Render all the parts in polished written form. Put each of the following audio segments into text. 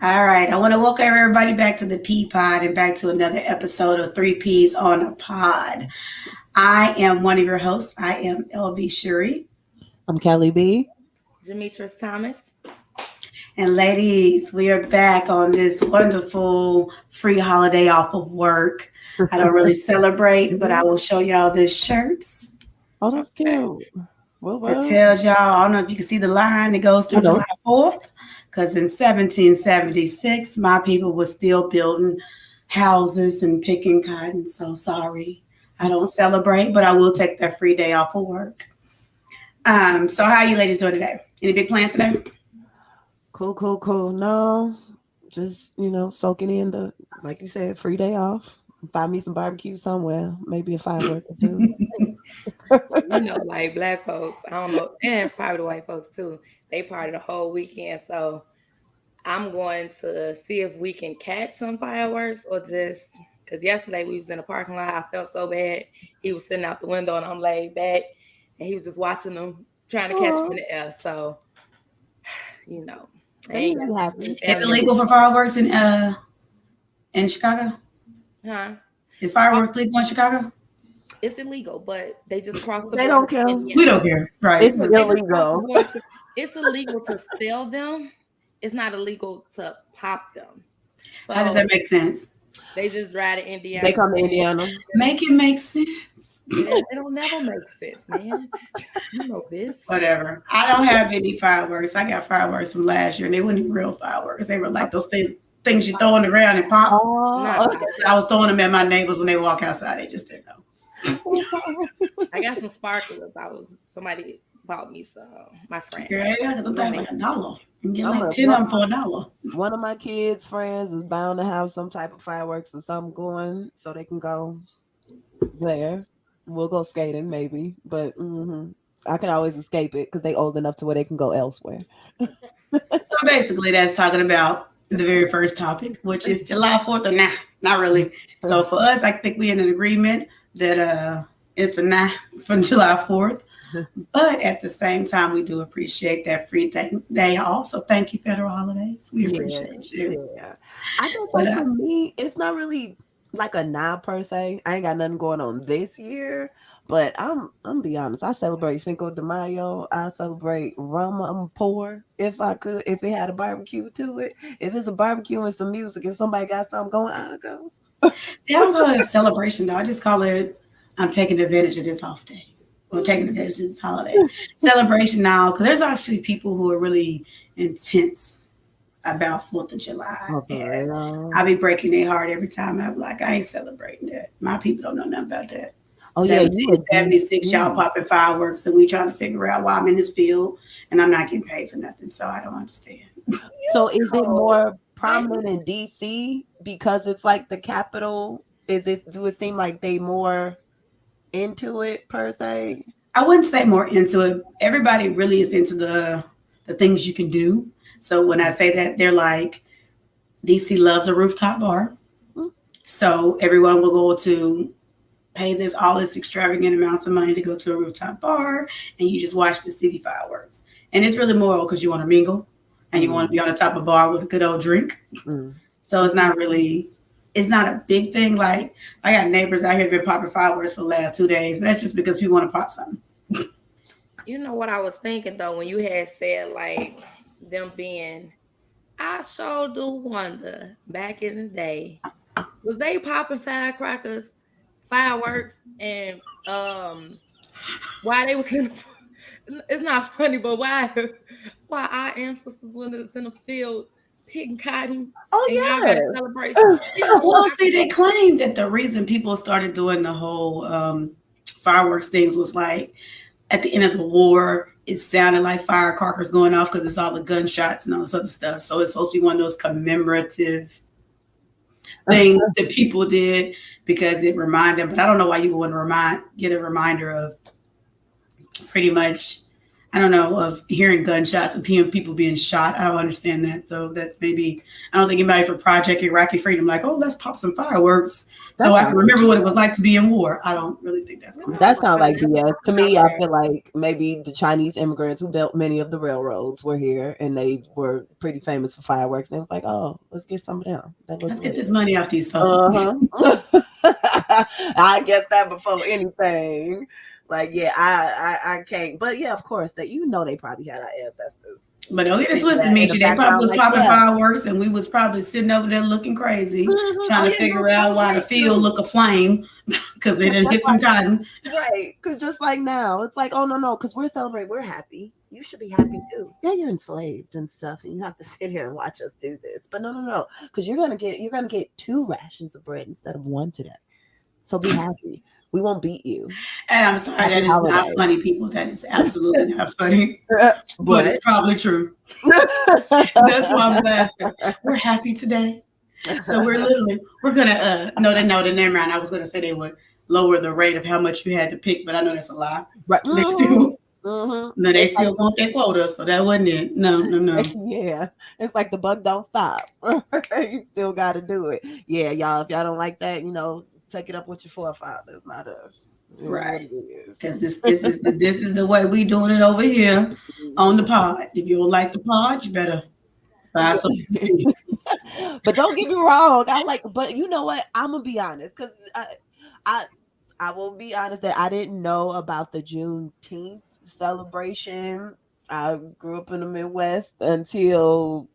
All right. I want to welcome everybody back to the P Pod and back to another episode of Three Ps on a Pod. I am one of your hosts. I am LB Shari. I'm Kelly B. Jametrice Thomas. And ladies, we are back on this wonderful free holiday off of work. I don't really celebrate, but I will show y'all this shirts Oh, that's cute. that tells y'all, I don't know if you can see the line that goes through July 4th, because in 1776, my people were still building houses and picking cotton. So sorry, I don't celebrate, but I will take that free day off of work. So how are you ladies doing today? Any big plans today? Cool. No, just soaking in the, like you said, free day off. Buy me some barbecue somewhere, maybe a firework or two. Like black folks, I don't know, and probably the white folks too. They party the whole weekend, so I'm going to see if we can catch some fireworks or just because yesterday we was in the parking lot. I felt so bad. He was sitting out the window and I'm laid back, and he was just watching them, trying to catch them in the air. So, Is it legal for fireworks in Chicago? Huh? Is fireworks legal in Chicago? It's illegal, but they just cross the border. They don't care. We don't care, right? It's illegal. It's illegal to sell them. It's not illegal to pop them. So how does that make sense? They just drive to Indiana. They come to Indiana. Make it make sense. It don't never make sense, man. You know this. Whatever. I don't have any fireworks. I got fireworks from last year, and they weren't even real fireworks. They were like those things you throw on the ground and pop. I was throwing them at my neighbors when they walk outside. They just didn't know. I got some sparklers. Somebody bought me some. My friend. Yeah, because I'm talking like $1. You can get like 10 of them for $1. One of my kids' friends is bound to have some type of fireworks or something going, so they can go there. We'll go skating maybe, but I can always escape it because they old enough to where they can go elsewhere. So basically, that's talking about the very first topic, which is July 4th or nah, not really. So for us, I think we're in an agreement that it's a nah from July 4th. But at the same time, we do appreciate that free day off. So thank you, federal holidays. We appreciate you. Yeah. I think for me, it's not really like a nah per se. I ain't got nothing going on this year. But I'm be honest. I celebrate Cinco de Mayo. I celebrate Rama Pour if I could. If it had a barbecue to it. If it's a barbecue and some music, if somebody got something going, I'll go. See, I don't call it a celebration though. I just call it I'm taking advantage of this off day. We're taking advantage of this holiday celebration now, because there's actually people who are really intense about 4th of July. Okay. I be breaking their heart every time. I'm like, I ain't celebrating that. My people don't know nothing about that. Oh, 1776, y'all popping fireworks, and we trying to figure out why I'm in this field and I'm not getting paid for nothing. So I don't understand. So is it more prominent in DC because it's like the capital? Do it seem like they more into it per se? I wouldn't say more into it. Everybody really is into the things you can do. So when I say that, they're like, DC loves a rooftop bar. Mm-hmm. So everyone will go to pay all this extravagant amounts of money to go to a rooftop bar, and you just watch the city fireworks. And it's really moral because you want to mingle and you want to be on the top of a bar with a good old drink. Mm-hmm. So it's not a big thing. Like, I got neighbors out here that have been popping fireworks for the last 2 days, but that's just because people want to pop something. You know what I was thinking though, when you had said like them being, I sure do wonder back in the day, was they popping firecrackers, fireworks, and why they was in it's not funny, but why our ancestors when it's in the field picking cotton. Oh yeah, celebration. Well, see, they claimed that the reason people started doing the whole fireworks things was like at the end of the war, it sounded like firecrackers going off because it's all the gunshots and all this other stuff. So it's supposed to be one of those commemorative things that people did because it reminded them. But I don't know why you wouldn't get a reminder of pretty much I don't know, of hearing gunshots and people being shot. I don't understand that. So that's maybe, I don't think anybody for Project Iraqi Freedom, like, oh, let's pop some fireworks so I can remember what it was like to be in war. I don't really think that's going to That sounds like BS. To me, I feel like maybe the Chinese immigrants who built many of the railroads were here and they were pretty famous for fireworks. And it was like, oh, let's get some of them. Let's get this money off these folks. I guess that before anything. Like, yeah, I can't. But yeah, of course, that they probably had our ancestors. But don't get it twisted, Mitchie. They probably was popping fireworks, and we was probably sitting over there looking crazy, trying to figure out why the field look aflame because they didn't get some cotton. Right? Because just like now, it's like, oh no, because we're celebrating, we're happy. You should be happy too. Yeah, you're enslaved and stuff, and you have to sit here and watch us do this. But no, because you're gonna get 2 rations of bread instead of 1 today. So be happy. We won't beat you. And I'm sorry, that is not funny, people. That is absolutely not funny. But it's probably true. That's why I'm laughing. We're happy today. So we're gonna never mind. I was gonna say they would lower the rate of how much you had to pick, but I know that's a lie. Right. They still no, they still want their quota, so that wasn't it. No. Yeah. It's like the buck don't stop. You still gotta do it. Yeah, y'all, if y'all don't like that, take it up with your forefathers, not us. Right. Because this is the way we doing it over here on the pod. If you don't like the pod, you better buy something. But don't get me wrong. But you know what? I'm gonna be honest, because I will be honest that I didn't know about the Juneteenth celebration. I grew up in the Midwest until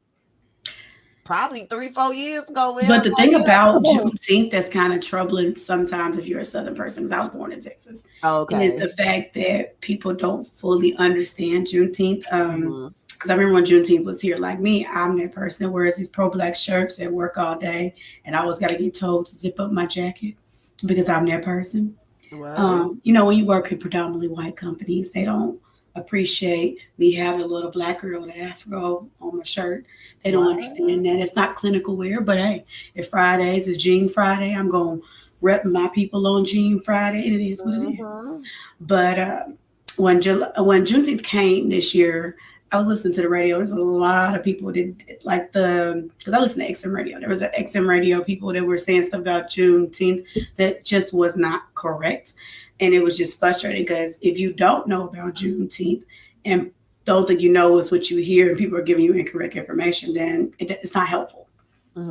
probably 3-4 years ago. But the thing about Juneteenth that's kind of troubling sometimes if you're a Southern person, because I was born in Texas, and it's the fact that people don't fully understand Juneteenth. Because I remember when Juneteenth was here, like me, I'm that person that wears these pro-Black shirts at work all day, and I always got to get told to zip up my jacket because I'm that person. Wow. When you work at predominantly white companies, they don't appreciate me having a little Black girl with an afro on my shirt. They don't understand that. It's not clinical wear, but hey, if Fridays is Jean Friday, I'm going to rep my people on Jean Friday, and it is what it is. But when Juneteenth came this year, I was listening to the radio. There's a lot of people that like because I listen to XM radio. There was an XM radio people that were saying stuff about Juneteenth that just was not correct. And it was just frustrating because if you don't know about Juneteenth and don't think it's what you hear and people are giving you incorrect information, then it's not helpful.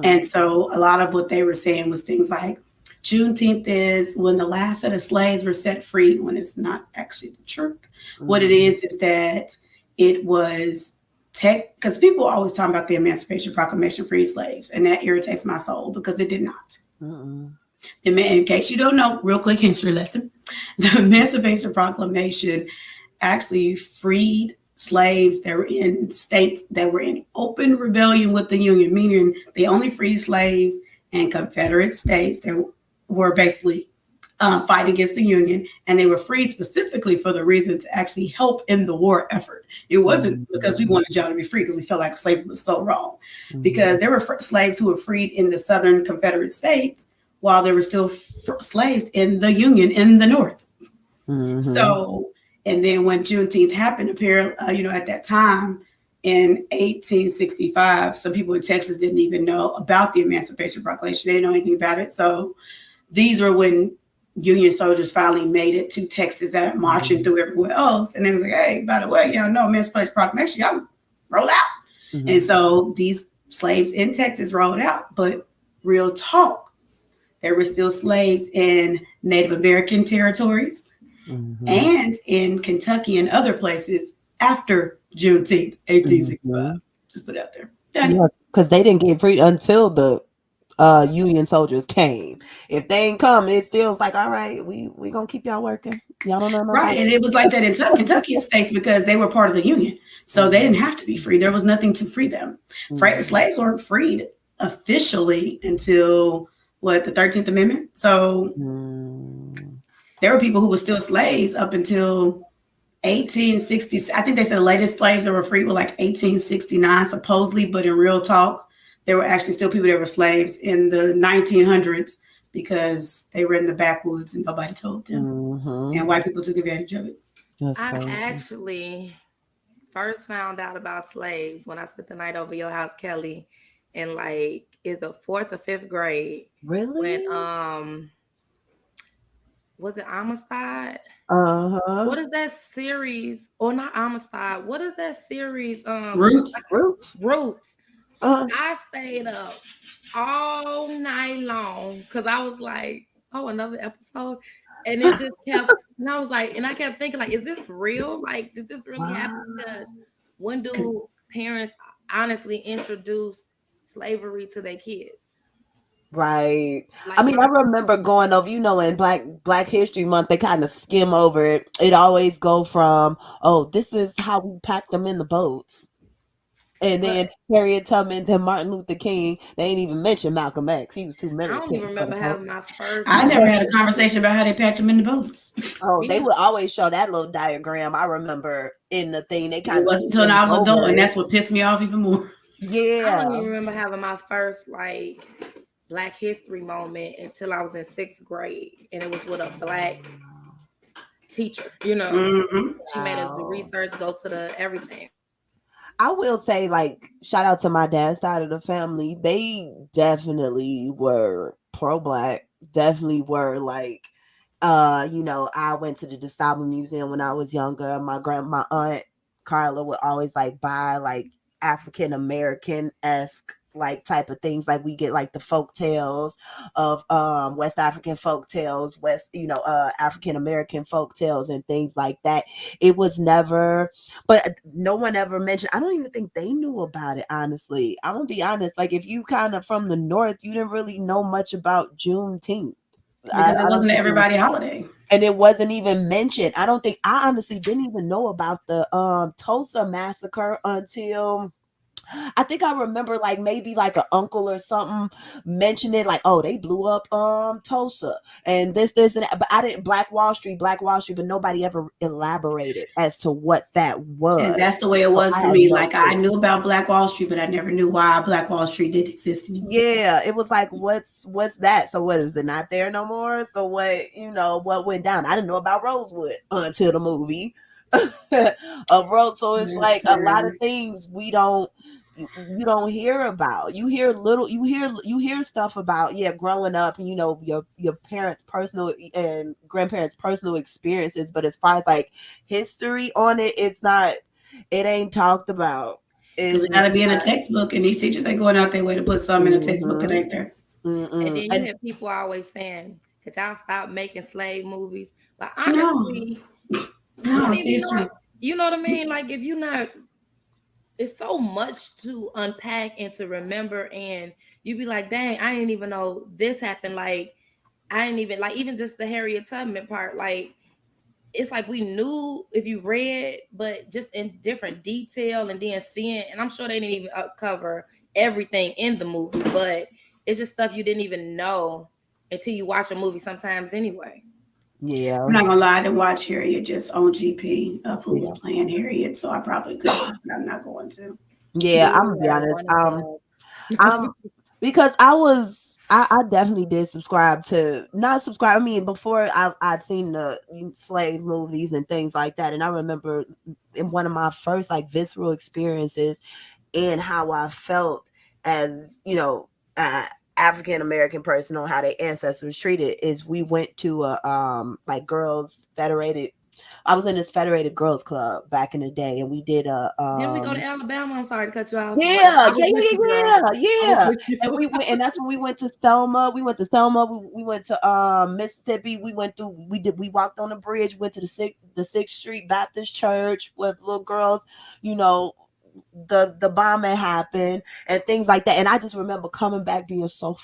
And so a lot of what they were saying was things like Juneteenth is when the last set of slaves were set free, when it's not actually the truth. What it is that it was because people always talk about the Emancipation Proclamation freed slaves, and that irritates my soul because it did not. In case you don't know, real quick history lesson, the Emancipation Proclamation actually freed slaves that were in states that were in open rebellion with the Union, meaning they only freed slaves in Confederate states that were basically fighting against the Union, and they were freed specifically for the reason to actually help in the war effort. It wasn't because we wanted y'all to be free because we felt like slavery was so wrong, because there were slaves who were freed in the Southern Confederate states while there were still slaves in the Union in the North. So, and then when Juneteenth happened, apparently, at that time in 1865, some people in Texas didn't even know about the Emancipation Proclamation. They didn't know anything about it. So these were when Union soldiers finally made it to Texas and marching through everywhere else. And they was like, hey, by the way, y'all know Emancipation Proclamation, y'all roll out. And so these slaves in Texas rolled out. But real talk, there were still slaves in Native American territories and in Kentucky and other places after Juneteenth, 1865. Just put it out there. Yeah, because they didn't get freed until the Union soldiers came. If they ain't come, it still like, all right, we gonna keep y'all working. Y'all don't know. Right, and it was like that in Kentucky states because they were part of the Union, so they didn't have to be free. There was nothing to free them. Slaves weren't freed officially until the 13th Amendment. So there were people who were still slaves up until 1860. I think they said the latest slaves that were freed were like 1869, supposedly, but in real talk, there were actually still people that were slaves in the 1900s because they were in the backwoods and nobody told them. And white people took advantage of it. I've actually first found out about slaves when I spent the night over your house, Kelly, in like either 4th or 5th grade. Really? When was it Amistad? Uh-huh. What is that series? Or not Amistad? What is that series? Roots. Roots. Uh-huh. I stayed up all night long because I was like, oh, another episode. And it just kept, and I was like, and I kept thinking, like, is this real? Like, did this really happen? Because when do parents honestly introduce slavery to their kids? Right. Like, I mean, I remember going over, in Black History Month, they kind of skim over it. It always go from, oh, this is how we packed them in the boats. And then Harriet Tubman, then Martin Luther King. They ain't even mention Malcolm X. He was too I don't militant. even remember having my first. I never had a conversation about how they packed them in the boats. Oh, they would always show that little diagram. I remember in the thing. They kind It of wasn't until I was adult, and that's what pissed me off even more. Yeah. I don't even remember having my first like Black History moment until I was in 6th grade, and it was with a Black teacher. Mm-hmm. She made us do research, go to the everything. I will say, like, shout out to my dad's side of the family. They definitely were pro-Black. Definitely were like, I went to the DeSable Museum when I was younger. My aunt Carla would always like buy like African American-esque like type of things, like we get like the folk tales of West African folk tales, African American folk tales and things like that. It was never, but no one ever mentioned, I don't even think they knew about it, honestly. I'm gonna be honest, like if you kind of from the north, you didn't really know much about Juneteenth because it wasn't everybody holiday. And it wasn't even mentioned. I honestly didn't even know about the Tulsa massacre until I think I remember like maybe like an uncle or something mentioned it, like, oh, they blew up Tulsa and this and that. But I didn't Black Wall Street, but nobody ever elaborated as to what that was. And that's the way it was for me. Like I knew about Black Wall Street, but I never knew why Black Wall Street did exist anymore. Yeah, it was like, what's that? So what, is it not there no more? So what went down? I didn't know about Rosewood until the movie of Rose. So it's like a lot of things you don't hear about. You hear stuff about growing up, and your parents' personal and grandparents' personal experiences, but as far as like history on it, it ain't talked about. It got to be in a textbook, and these teachers ain't going out their way to put something in a textbook that ain't there. And then you hear people always saying, "Could y'all stop making slave movies?" But honestly, no, seriously. You know what I mean? Like if you're not, it's so much to unpack and to remember, and you be like, dang, I didn't even know this happened. Like I didn't even like even just the Harriet Tubman part. Like it's like we knew if you read, but just in different detail, and then seeing, and I'm sure they didn't even cover everything in the movie, but it's just stuff you didn't even know until you watch a movie sometimes anyway. Yeah, I'm not gonna lie, I didn't watch Harriet just on GP of who was playing Harriet, so I probably could, but I'm not going to. Yeah, I'm gonna be honest. Because I definitely did I mean, before I'd seen the slave movies and things like that, and I remember in one of my first like visceral experiences and how I felt as African American person on how their ancestors treated is we went to a like girls federated. I was in this federated girls club back in the day, and we did a. Didn't we go to Alabama? I'm sorry to cut you off. Yeah. And we went, and that's when we went to Selma. We went to Mississippi. We walked on the bridge, went to the 6th Street Baptist Church with little girls. The bombing happened and things like that. And I just remember coming back being so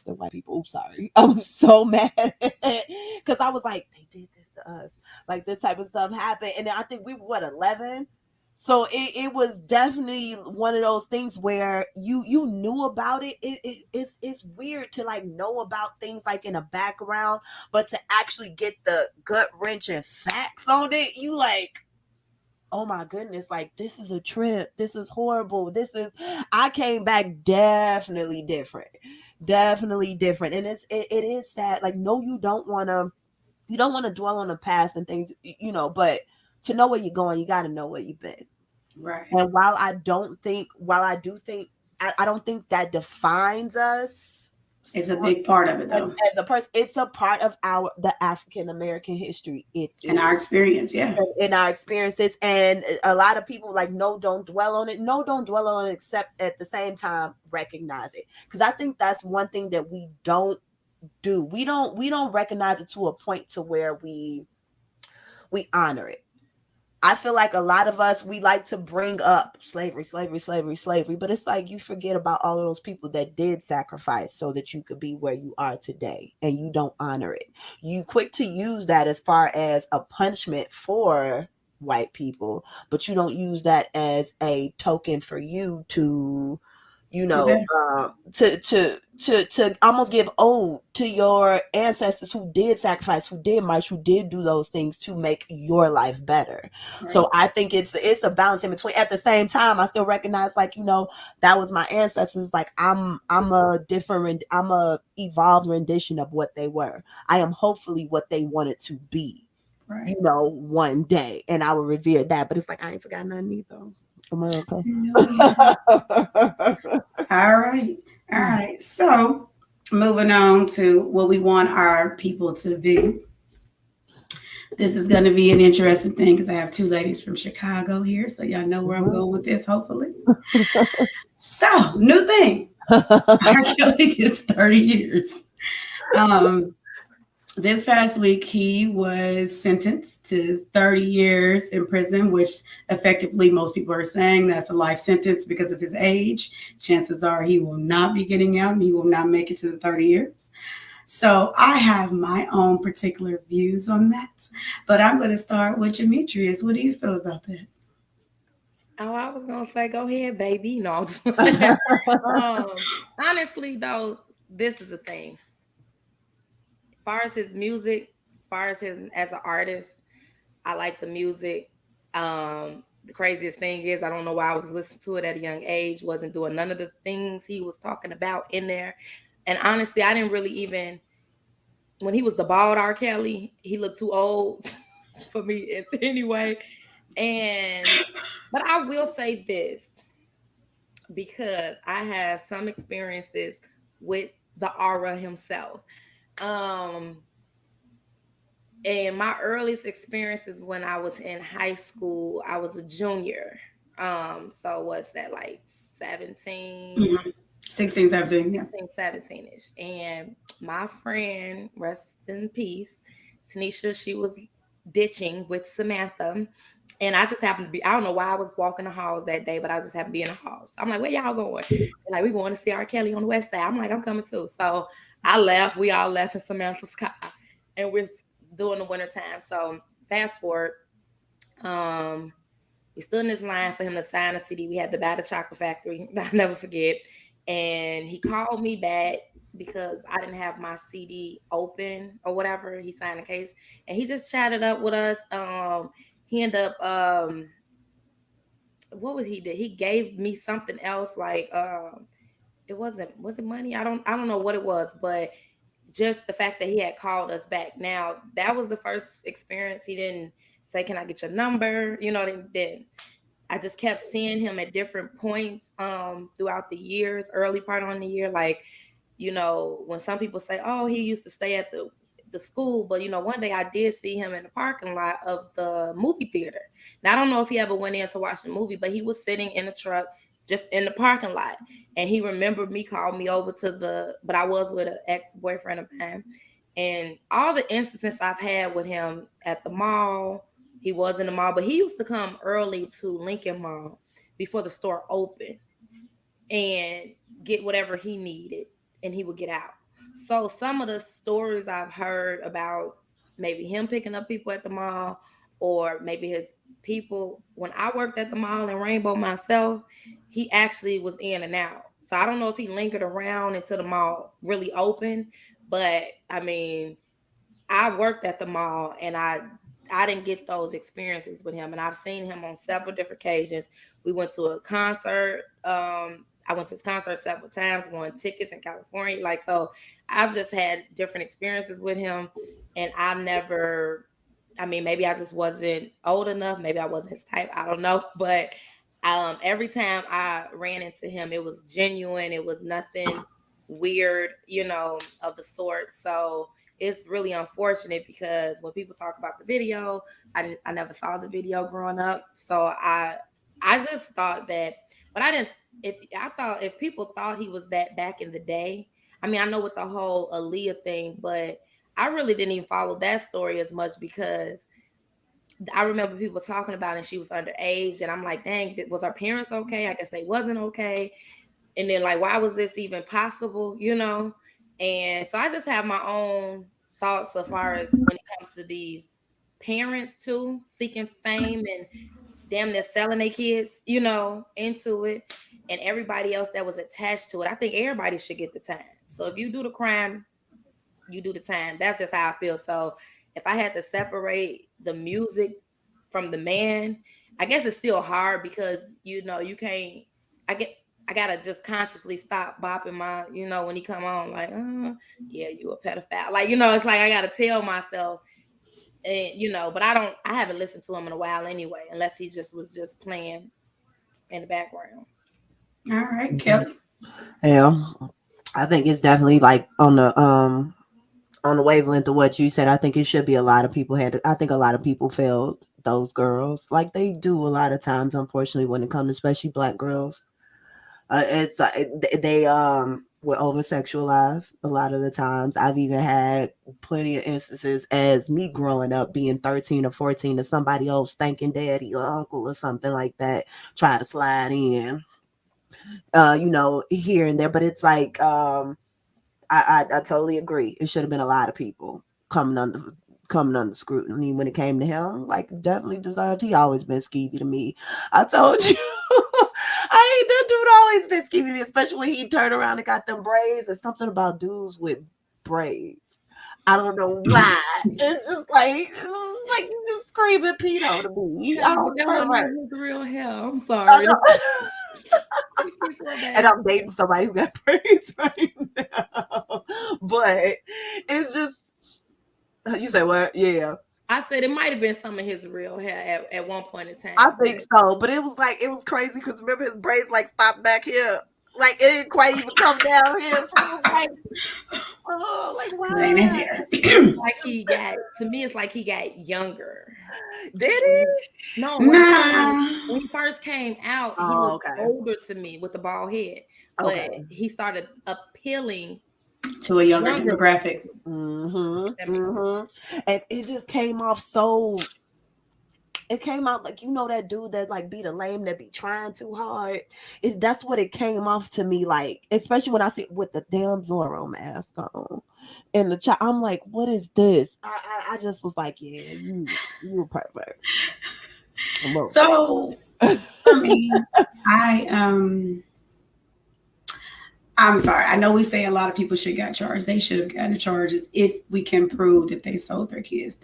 the white people. Oops, sorry. I was so mad because I was like, they did this to us. Like this type of stuff happened. And I think we were 11. So it was definitely one of those things where you knew about it. It's weird to like know about things like in a background, but to actually get the gut wrenching facts on it, you like, oh my goodness, like this is a trip. This is horrible. I came back definitely different. And it is sad. Like, no, you don't want to dwell on the past and things, but to know where you're going, you got to know where you've been. Right. And while I do think, I don't think that defines us. It's a big part of it, though. As a person, it's a part of the African American history. It And is our experience, yeah. in our experiences, and a lot of people like, no, don't dwell on it. No, don't dwell on it, except at the same time recognize it, because I think that's one thing that we don't do. We don't recognize it to a point to where we honor it. I feel like a lot of us, we like to bring up slavery, but it's like you forget about all of those people that did sacrifice so that you could be where you are today, and you don't honor it. You quick to use that as far as a punishment for white people, but you don't use that as a token for you to, to almost give ode to your ancestors who did sacrifice, who did march, who did do those things to make your life better. Right. So I think it's a balance in between. At the same time, I still recognize, like, that was my ancestors. Like, I'm a evolved rendition of what they were. I am hopefully what they wanted to be. Right. One day, and I will revere that. But it's like, I ain't forgot nothing either. Am I okay? No, All right. So moving on to what we want our people to view. This is going to be an interesting thing because I have two ladies from Chicago here, so y'all know where I'm going with this, hopefully. So, new thing. R. Kelly gets 30 years. This past week, he was sentenced to 30 years in prison, which effectively most people are saying that's a life sentence because of his age. Chances are he will not be getting out and he will not make it to the 30 years. So I have my own particular views on that. But I'm going to start with Jametrice. What do you feel about that? Oh, I was going to say, go ahead, baby. No. Honestly, though, this is the thing. As far as his music, as far as him as an artist, I like the music. The craziest thing is, I don't know why I was listening to it at a young age, wasn't doing none of the things he was talking about in there. And honestly, I didn't really even, when he was the bald R. Kelly, he looked too old for me anyway. But I will say this, because I have some experiences with the aura himself. And my earliest experiences when I was in high school, I was a junior. So what's that, like 17? Mm-hmm. 16, 17, yeah. 17-ish. And my friend, rest in peace, Tanisha, she was ditching with Samantha. And I just happened to be, I don't know why I was walking the halls that day, but I just happened to be in the halls. I'm like, where y'all going? They're like, we going to see R. Kelly on the west side. I'm like, I'm coming too. So I left. We all left in Samantha's car. And we're during the wintertime. So fast forward. We stood in this line for him to sign a CD. We had to buy the Chocolate Factory. I'll never forget. And he called me back because I didn't have my CD open or whatever. He signed a case. And he just chatted up with us. He ended up, what was he did? He gave me something else, like was it money? I don't know what it was, but just the fact that he had called us back. Now, that was the first experience. He didn't say, can I get your number? Then I just kept seeing him at different points throughout the years, early part on the year. Like, when some people say, oh, he used to stay at the school, but one day I did see him in the parking lot of the movie theater. Now, I don't know if he ever went in to watch the movie, but he was sitting in the truck just in the parking lot. And he remembered me, called me over but I was with an ex-boyfriend of mine. And all the instances I've had with him at the mall, he was in the mall, but he used to come early to Lincoln Mall before the store opened and get whatever he needed, and he would get out. So some of the stories I've heard about maybe him picking up people at the mall, or maybe his people, when I worked at the mall in Rainbow myself, he actually was in and out. So I don't know if he lingered around until the mall really opened, but I mean, I worked at the mall and I didn't get those experiences with him, and I've seen him on several different occasions. We went to a concert. I went to his concert several times, won tickets in California. Like, so I've just had different experiences with him, and I've never, maybe I just wasn't old enough. Maybe I wasn't his type. I don't know. But Every time I ran into him, it was genuine. It was nothing weird, of the sort. So it's really unfortunate because when people talk about the video, I never saw the video growing up. So I just thought that, but I didn't. If people thought he was that back in the day, I mean, I know with the whole Aaliyah thing, but I really didn't even follow that story as much because I remember people talking about it and she was underage, and I'm like, dang, was her parents okay? I guess they wasn't okay. And then like, why was this even possible? And so I just have my own thoughts as far as when it comes to these parents too, seeking fame and damn near selling their kids, into it, and everybody else that was attached to it. I think everybody should get the time. So if you do the crime, you do the time. That's just how I feel. So if I had to separate the music from the man, I guess it's still hard because you can't. I gotta just consciously stop bopping my, when he come on, like, yeah, you a pedophile. Like, it's like I gotta tell myself, and but I haven't listened to him in a while anyway, unless he was just playing in the background. All right, Kelly. Yeah, I think it's definitely like on the wavelength of what you said. I think it should be a lot of people I think a lot of people failed those girls, like they do a lot of times, unfortunately, when it comes to especially Black girls. It's they were over sexualized a lot of the times. I've even had plenty of instances as me growing up being 13 or 14 to somebody else thinking daddy or uncle or something like that try to slide in, here and there. But it's like I totally agree. It should have been a lot of people coming under scrutiny when it came to him. Like, definitely deserved. He always been skeevy to me. I told you. That dude always been skeevy to me, especially when he turned around and got them braids. There's something about dudes with braids. I don't know why. It's just like you just screaming pedo to me. I don't know his real hair. I'm sorry. And I'm dating somebody who got braids right now. But it's just, you say what? Yeah. I said it might have been some of his real hair at one point in time. I think so, but it was crazy because remember his braids like stopped back here, like it didn't quite even come down here. So I was like, oh, like wow. In his hair. It's like he got younger. Did he? No, when he first came out, he looked older to me with the bald head, but he started appealing to a younger demographic. And it just came off so. It came out like, that dude that like be the lame that be trying too hard. That's what it came off to me like, especially when I see it with the damn Zorro mask on. And the child, I'm like, what is this? I just was like, yeah, you pervert. So, I mean, I'm sorry. I know we say a lot of people should got charged. They should have gotten charges if we can prove that they sold their kids.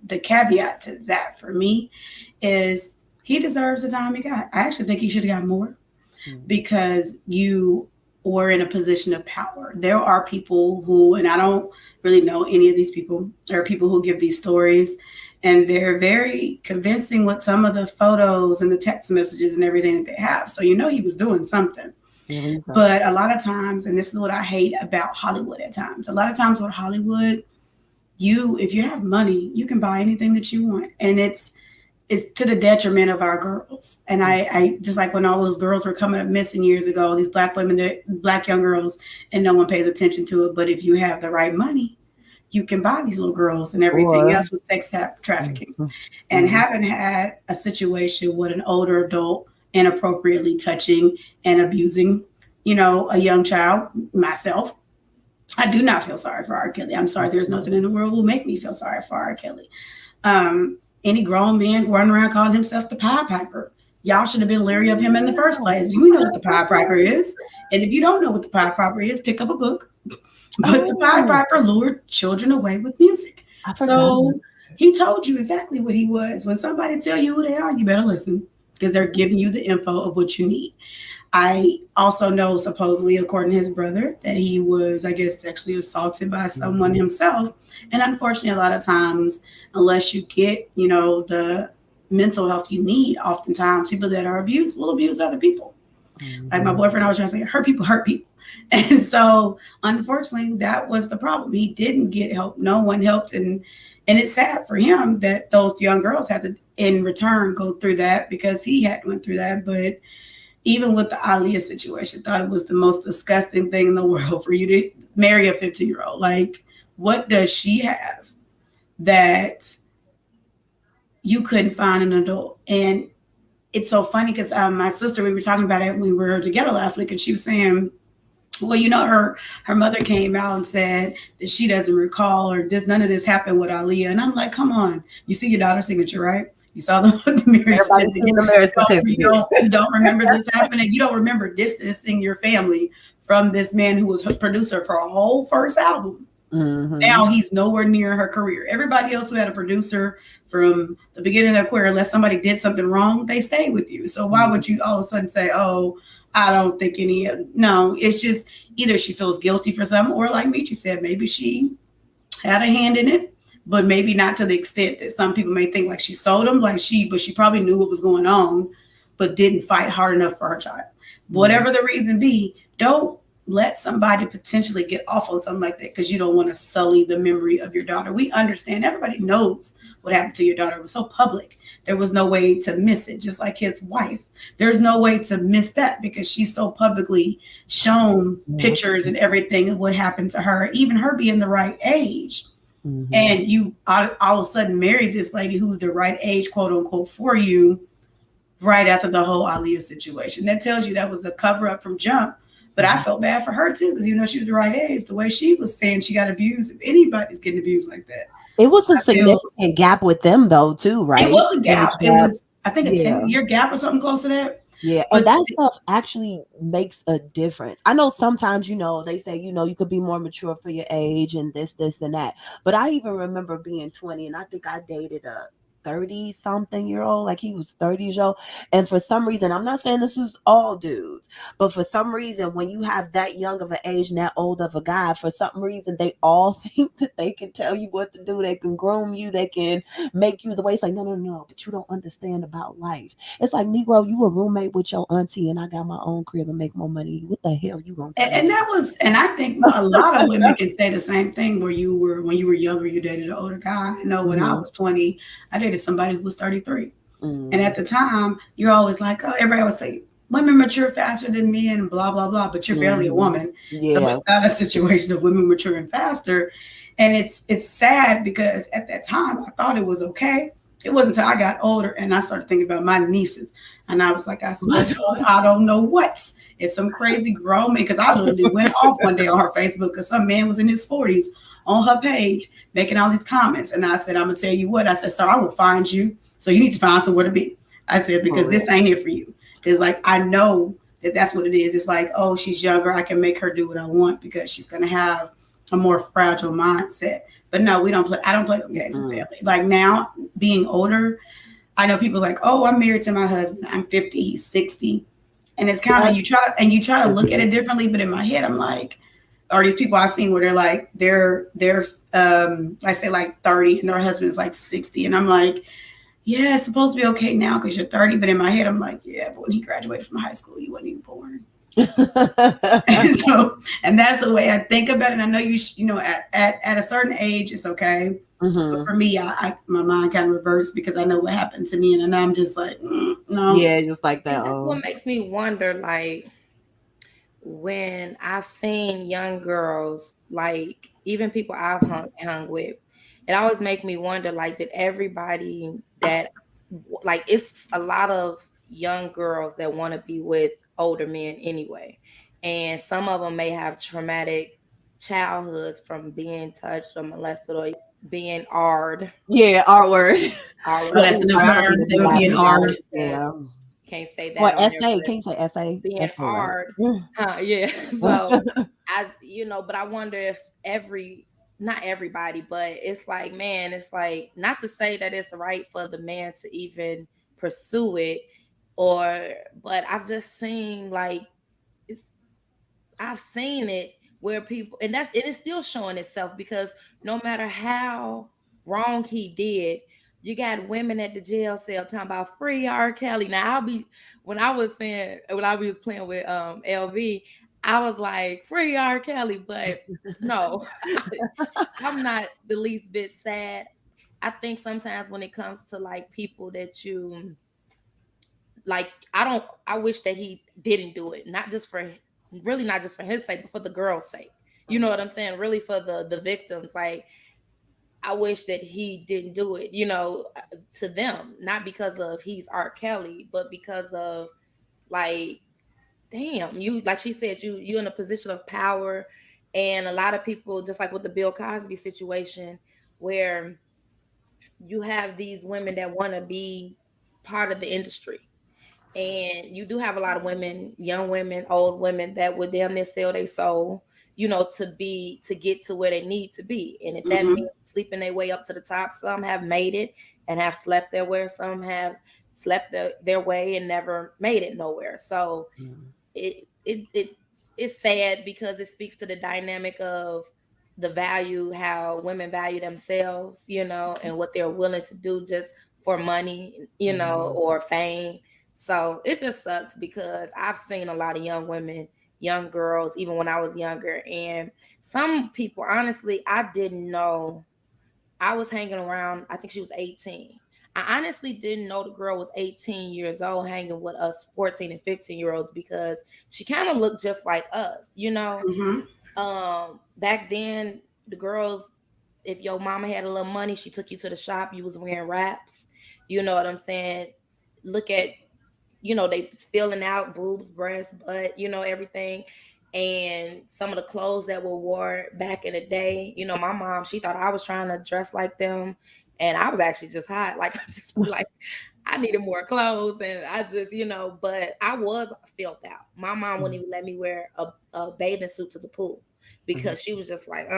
The caveat to that for me is he deserves the time he got. I actually think he should have got more because you were in a position of power. There are people who, and I don't really know any of these people, there are people who give these stories and they're very convincing with some of the photos and the text messages and everything that they have. So he was doing something. But a lot of times, and this is what I hate about Hollywood at times, a lot of times with Hollywood, if you have money, you can buy anything that you want. And it's to the detriment of our girls. And I just like when all those girls were coming up missing years ago, these Black women, Black young girls, and no one pays attention to it. But if you have the right money, you can buy these little girls and everything else with sex trafficking. And having had a situation with an older adult inappropriately touching and abusing, a young child, myself, I do not feel sorry for R. Kelly. I'm sorry. There's nothing in the world will make me feel sorry for R. Kelly. Any grown man running around calling himself the Pied Piper, y'all should have been leery of him in the first place. You know what the Pied Piper is. And if you don't know what the Pied Piper is, pick up a book. But the Pied Piper lured children away with music. So he told you exactly what he was. When somebody tell you who they are, you better listen because they're giving you the info of what you need. I also know, supposedly, according to his brother, that he was, I guess, sexually assaulted by someone himself. And unfortunately, a lot of times, unless you get, the mental health you need. Oftentimes, people that are abused will abuse other people. Like my boyfriend, I was trying to say, hurt people hurt people. And so, unfortunately, that was the problem. He didn't get help. No one helped, and it's sad for him that those young girls had to, in return, go through that because he had went through that. But even with the Aaliyah situation, thought it was the most disgusting thing in the world for you to marry a 15-year-old. Like, what does she have that you couldn't find an adult? And it's so funny because my sister, we were talking about it when we were together last week, and she was saying, well, her mother came out and said that she doesn't recall or does none of this happen with Aaliyah. And I'm like, come on, you see your daughter's signature, right? You saw the marriage certificate. You don't remember this happening. You don't remember distancing your family from this man who was her producer for a whole first album. Mm-hmm. Now he's nowhere near her career. Everybody else who had a producer from the beginning of their career, unless somebody did something wrong, they stayed with you. So why would you all of a sudden say, oh, I don't think no, it's just either she feels guilty for something, or like Michi said, maybe she had a hand in it, but maybe not to the extent that some people may think, like she sold him, but she probably knew what was going on, but didn't fight hard enough for her child. Whatever the reason be, don't let somebody potentially get off on something like that because you don't want to sully the memory of your daughter. We understand. Everybody knows what happened to your daughter. It was so public. There was no way to miss it, just like his wife. There's no way to miss that because she's so publicly shown pictures and everything of what happened to her, even her being the right age. Mm-hmm. And you all of a sudden married this lady who's the right age, quote unquote, for you right after the whole Aaliyah situation. That tells you that was a cover up from jump. But I felt bad for her too, because even though she was the right age, the way she was saying she got abused, if anybody's getting abused like that. It was a significant gap with them though, too, right? It was a gap. It was, I think, a 10-year gap or something close to that. Yeah, and that stuff actually makes a difference. I know sometimes, they say, you could be more mature for your age and this, and that. But I even remember being 20, and I think I dated a 30-something-year-old, like he was 30 years old. And for some reason, I'm not saying this is all dudes, but for some reason, when you have that young of an age and that old of a guy, for some reason, they all think that they can tell you what to do. They can groom you. They can make you the way. It's like, no, but you don't understand about life. It's like, Negro, you a roommate with your auntie and I got my own crib and make more money. What the hell you gonna tell me? And I think a lot of women can say the same thing when you were younger, you dated an older guy. I know when I was 20, I dated somebody who was 33. And at the time, you're always like, oh, everybody would say, women mature faster than men, blah, blah, blah, but you're barely a woman. Yeah. So it's not a situation of women maturing faster. And it's sad because at that time, I thought it was okay. It wasn't until I got older and I started thinking about my nieces. And I was like, I don't know what. It's some crazy grown man, because I literally went off one day on her Facebook because some man was in his 40s on her page making all these comments. And I said, I'm going to tell you what. I said, sir, I will find you. So you need to find somewhere to be. I said, because this ain't here for you. Because like, I know that that's what it is. It's like, oh, she's younger. I can make her do what I want because she's going to have a more fragile mindset. But no, I don't play games with family. Like now, being older, I know people like, oh, I'm married to my husband. I'm 50, he's 60. And it's kind of, you try to look at it differently. But in my head, I'm like, or these people I've seen where they're like, they're I say like 30 and their husband's like 60. And I'm like, yeah, it's supposed to be okay now because you're 30. But in my head, I'm like, yeah, but when he graduated from high school, you wasn't even born. and that's the way I think about it. And I know at a certain age, it's okay. But for me, my mind kind of reversed because I know what happened to me. And I'm just like, no. Yeah, just like that. That's what makes me wonder, like, when I've seen young girls, like even people I've hung with, it always makes me wonder, like, did everybody that, like, it's a lot of young girls that want to be with older men anyway. And some of them may have traumatic childhoods from being touched or molested or being R-ed. Yeah, R-word. That's being R-ed. Yeah. Can't say that. Or essay. Can't say essay. Being hard. Yeah. So but I wonder if not everybody, but it's like, man, it's like, not to say that it's right for the man to even pursue it, but I've just seen I've seen it where people, and it is still showing itself, because no matter how wrong he did, You got women at the jail cell talking about free R. Kelly. Now when I was playing with LV, I was like free R. Kelly, but no, I'm not the least bit sad. I think sometimes when it comes to like people that you like, I wish that he didn't do it, not just for his sake, but for the girl's sake. You know what I'm saying? Really for the victims. Like, I wish that he didn't do it, to them, not because of he's R. Kelly, but because of like, damn, you, like she said, you in a position of power, and a lot of people, just like with the Bill Cosby situation, where you have these women that want to be part of the industry. And you do have a lot of women, young women, old women, that would damn near sell their soul, to get to where they need to be. And if that means sleeping their way up to the top, some have made it and have slept their way, some have slept their way and never made it nowhere. So it's sad, because it speaks to the dynamic of the value, how women value themselves, and what they're willing to do just for money, or fame. So it just sucks, because I've seen a lot of young women, young girls, even when I was younger. And some people, honestly, I didn't know. I was hanging around, I think she was 18. I honestly didn't know the girl was 18 years old hanging with us 14 and 15-year-olds, because she kind of looked just like us, Back then, the girls, if your mama had a little money, she took you to the shop, you was wearing wraps. You know what I'm saying? Look at, they filling out boobs, breasts, butt, everything. And some of the clothes that were wore back in the day, my mom, she thought I was trying to dress like them. And I was actually just hot. Like, I'm just like, I needed more clothes. And I just, but I was filled out. My mom wouldn't even let me wear a bathing suit to the pool, because she was just like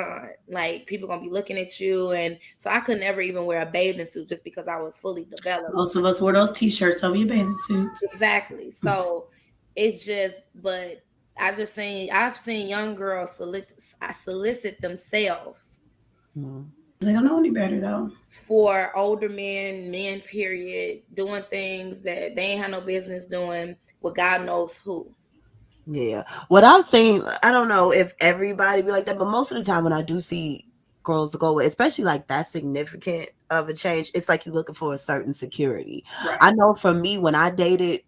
people gonna be looking at you. And so I could never even wear a bathing suit, just because I was fully developed. Most of us wore those t-shirts over your bathing suits. Exactly. So it's just, but I've seen young girls solicit themselves. They don't know any better, though. For older men, period, doing things that they ain't have no business doing with God knows who. Yeah. What I've seen, I don't know if everybody be like that, but most of the time when I do see girls go with, especially like that significant of a change, it's like you're looking for a certain security. Right. I know for me, when I dated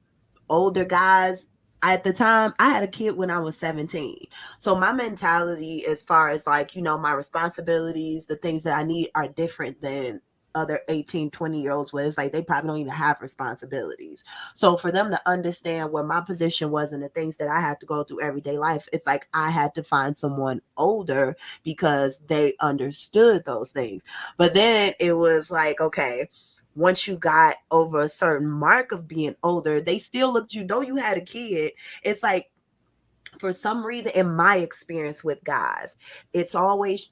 older guys, at the time, I had a kid when I was 17. So my mentality, as far as like, my responsibilities, the things that I need, are different than other 18, 20-year-olds, where it's like they probably don't even have responsibilities. So for them to understand where my position was and the things that I had to go through everyday life, it's like I had to find someone older, because they understood those things. But then it was like, okay, once you got over a certain mark of being older, they still looked you, though you had a kid. It's like, for some reason, in my experience with guys, they always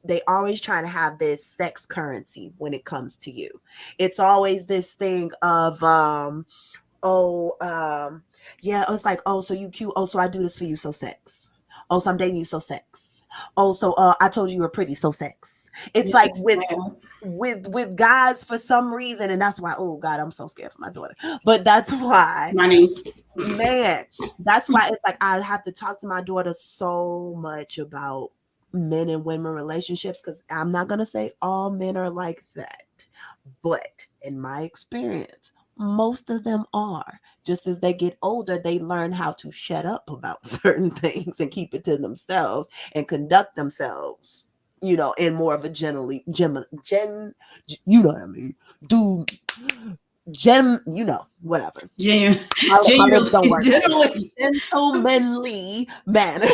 trying to have this sex currency when it comes to you. It's always this thing of, yeah, it's like, oh, so you cute. Oh, so I do this for you, so sex. Oh, so I'm dating you, so sex. Oh, so I told you were pretty, so sex. It's like with guys, for some reason, and that's why, oh God, I'm so scared for my daughter. But that's why, that's why it's like I have to talk to my daughter so much about men and women relationships, because I'm not gonna say all men are like that, but in my experience, most of them are. Just as they get older, they learn how to shut up about certain things and keep it to themselves and conduct themselves, in more of a you know what I mean? Whatever. Gentlemanly manner.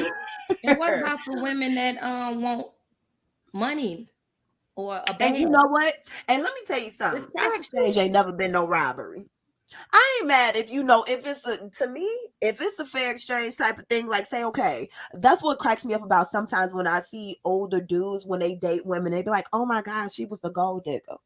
And what about the women that want money or a bag? And you know what? And let me tell you something. Fair exchange ain't never been no robbery. I ain't mad if if it's a fair exchange type of thing, like say, okay, that's what cracks me up about sometimes when I see older dudes, when they date women, they be like, oh my gosh, she was the gold digger.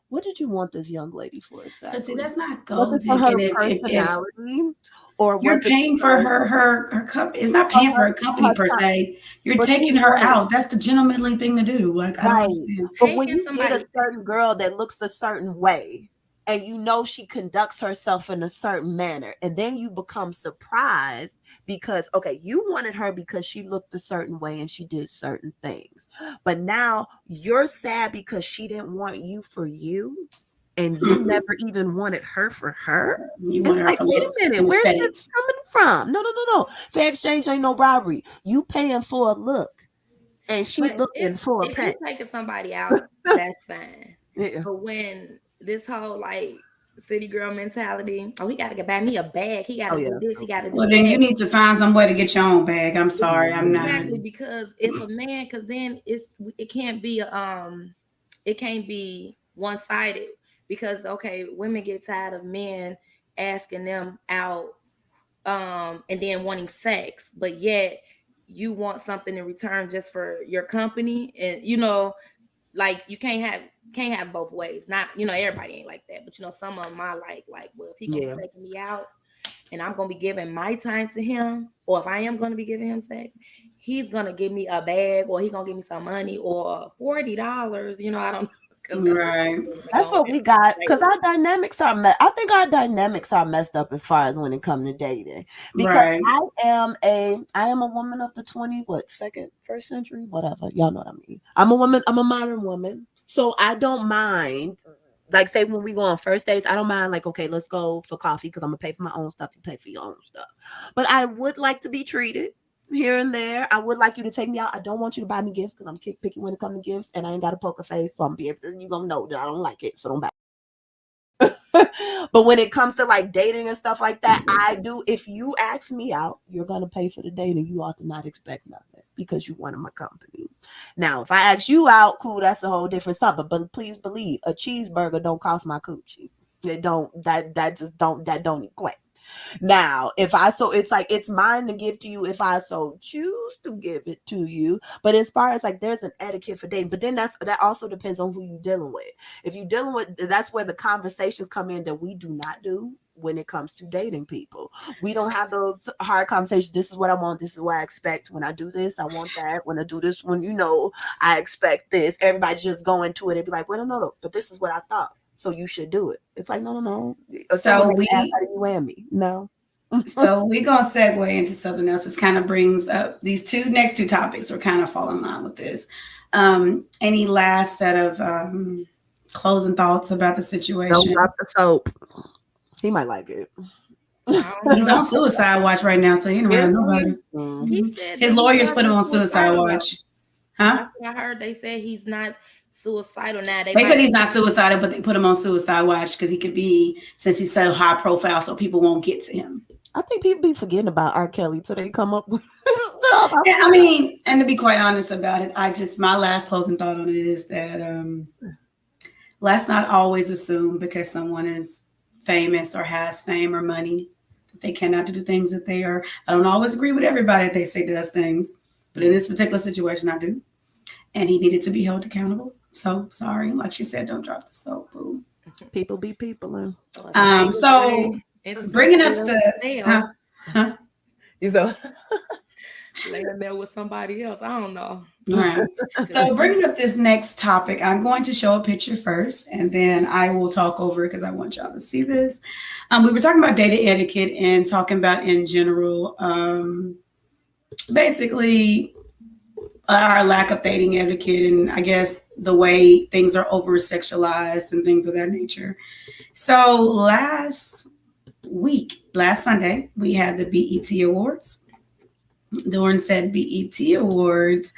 What did you want this young lady for exactly? But see, that's not gold digging. Personality, Or you're paying for her company. It's not paying for her company per se. You're taking her out. That's the gentlemanly thing to do. Like, I don't understand. But when you get a certain girl that looks a certain way, and you know she conducts herself in a certain manner, and then you become surprised because, okay, you wanted her because she looked a certain way and she did certain things, but now you're sad because she didn't want you for you, and you never even wanted her for her. You want her like, for wait a minute, where's aesthetics. this coming from? No. Fair exchange ain't no robbery. You paying for a look, and she looking for a pet. If you taking somebody out, that's fine. Yeah. But when this whole like city girl mentality, oh, he got to buy me a bag. He got to do this. He got to do that. Well, then you need to find some way to get your own bag. I'm sorry, I'm not. Exactly, because if a man, because then it can't be one-sided, because okay, women get tired of men asking them out and then wanting sex, but yet you want something in return just for your company, and like you can't have both ways. Not everybody ain't like that, but some of them are like well, if he gonna be taking me out and I'm gonna be giving my time to him, or if I am gonna be giving him sex, he's gonna give me a bag, or he's gonna give me some money, or $40. I don't know. Right. That's what we got, because our dynamics are I think our dynamics are messed up as far as when it comes to dating. Because I am a woman of the first century, whatever. Y'all know what I mean. I'm a woman, I'm a modern woman. So I don't mind, like, say when we go on first dates, I don't mind, like, okay, let's go for coffee because I'm gonna pay for my own stuff, you pay for your own stuff. But I would like to be treated here and there. I would like you to take me out. I don't want you to buy me gifts because I'm picky when it comes to gifts, and I ain't got a poker face, so you're gonna know that I don't like it, so don't buy. But when it comes to like dating and stuff like that, I do. If you ask me out, you're gonna pay for the date, and you ought to not expect nothing because you wanted my company. Now, if I ask you out, cool, that's a whole different stuff. But please believe, a cheeseburger don't cost my coochie. It don't. That don't equate. Now, it's like it's mine to give to you if I so choose to give it to you. But as far as like, there's an etiquette for dating, but then that also depends on who you're dealing with. If you're dealing with, that's where the conversations come in that we do not do when it comes to dating people. We don't have those hard conversations. This is what I want. This is what I expect. When I do this, I want that. When I do this, I expect this. Everybody just go into it and be like, well, no, but this is what I thought, so you should do it. It's like, no. So we ask, how do you and me? No. So we're gonna segue into something else. This kind of brings up these next two topics are kind of fall in line with this. Any last set of closing thoughts about the situation? Don't drop the soap. He might like it. He's on suicide watch right now, so he don't have nobody. He said his lawyers put him on suicide watch. Huh? I heard they said he's not suicidal now. They said he's not suicidal, but they put him on suicide watch because he could be, since he's so high profile, so people won't get to him. I think people be forgetting about R. Kelly till they come up with stuff. I mean, and to be quite honest about it, my last closing thought on it is that let's not always assume because someone is famous or has fame or money that they cannot do the things that they are. I don't always agree with everybody that they say does things, but in this particular situation, I do. And he needed to be held accountable. So sorry, like she said, don't drop the soap, boo. People be people. So bringing up the you know, laying there with somebody else. I don't know. Right. So bringing up this next topic, I'm going to show a picture first, and then I will talk over it because I want y'all to see this. We were talking about data etiquette and talking about in general, basically our lack of dating etiquette, and I guess the way things are over sexualized and things of that nature. So last Sunday, we had the BET Awards. During said BET Awards,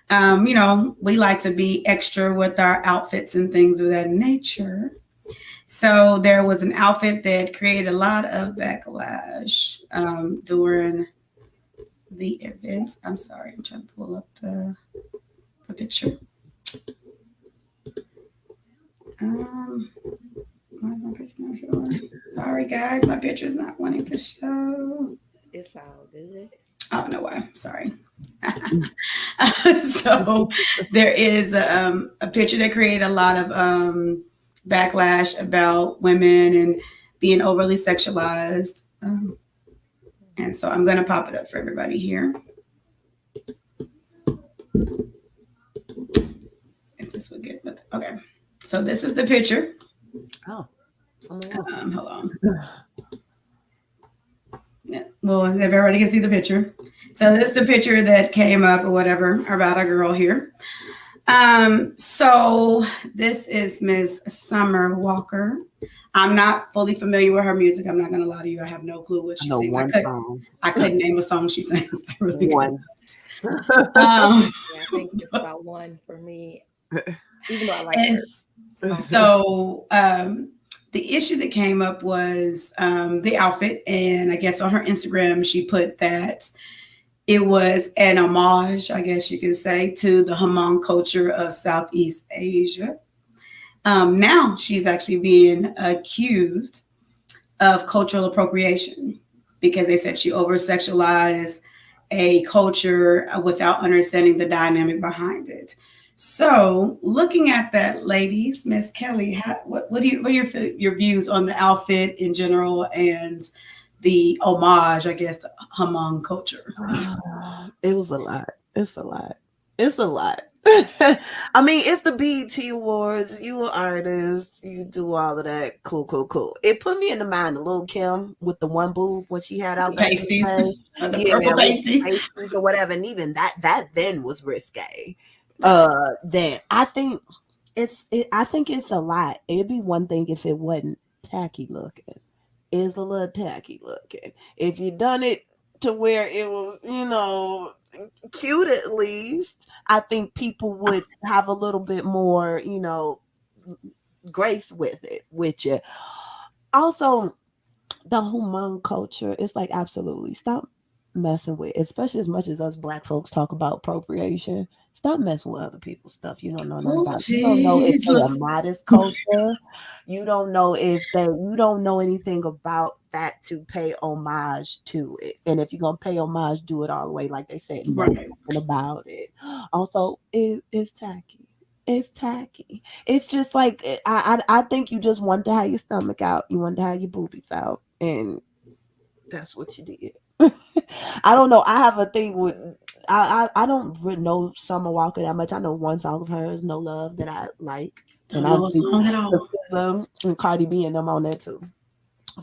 we like to be extra with our outfits and things of that nature. So there was an outfit that created a lot of backlash during the events. I'm sorry, I'm trying to pull up the picture. Why is my picture not showing? Sorry guys, my picture's not wanting to show. It's all good. Oh, no way. Sorry. So there is a picture that created a lot of backlash about women and being overly sexualized. And so I'm going to pop it up for everybody here. If this would get, okay. So this is the picture. Oh, Hold on. Yeah. Well, if everybody can see the picture. So this is the picture that came up or whatever about our girl here. So this is Miss Summer Walker. I'm not fully familiar with her music. I'm not going to lie to you. I have no clue what she sings. I couldn't name a song she sings. I really couldn't. Yeah, I think it's about one for me. Even though I like her. So the issue that came up was the outfit. And I guess on her Instagram, she put that it was an homage, I guess you could say, to the Hmong culture of Southeast Asia. Now she's actually being accused of cultural appropriation because they said she over-sexualized a culture without understanding the dynamic behind it. So, looking at that, ladies, Miss Kelly, what are your views on the outfit in general and the homage, I guess, to Hmong culture? It was a lot. It's a lot. It's a lot. I mean, it's the BET Awards. You an artist. You do all of that. Cool. It put me in the mind of Lil' Kim with the one boob when she had out pasties, the purple pasty or whatever. And even that then was risque. Then I think it's a lot. It'd be one thing if it wasn't tacky looking. It's a little tacky looking. If you done it to where it was, cute at least, I think people would have a little bit more, grace with it, with you. Also, the Hmong culture is like, absolutely stop messing with, especially as much as us Black folks talk about appropriation. Stop messing with other people's stuff. You don't know nothing about it. You don't know if they are modest culture. You don't know you don't know anything about that to pay homage to it. And if you're gonna pay homage, do it all the way, like they said, right about it. Also, it's tacky. It's tacky. It's just like I think you just want to have your stomach out. You want to have your boobies out, and that's what you did. I don't know. I have a thing with I don't really know Summer Walker that much. I know one song of hers, "No Love," that I like, and I song at all. And Cardi B and them on there too.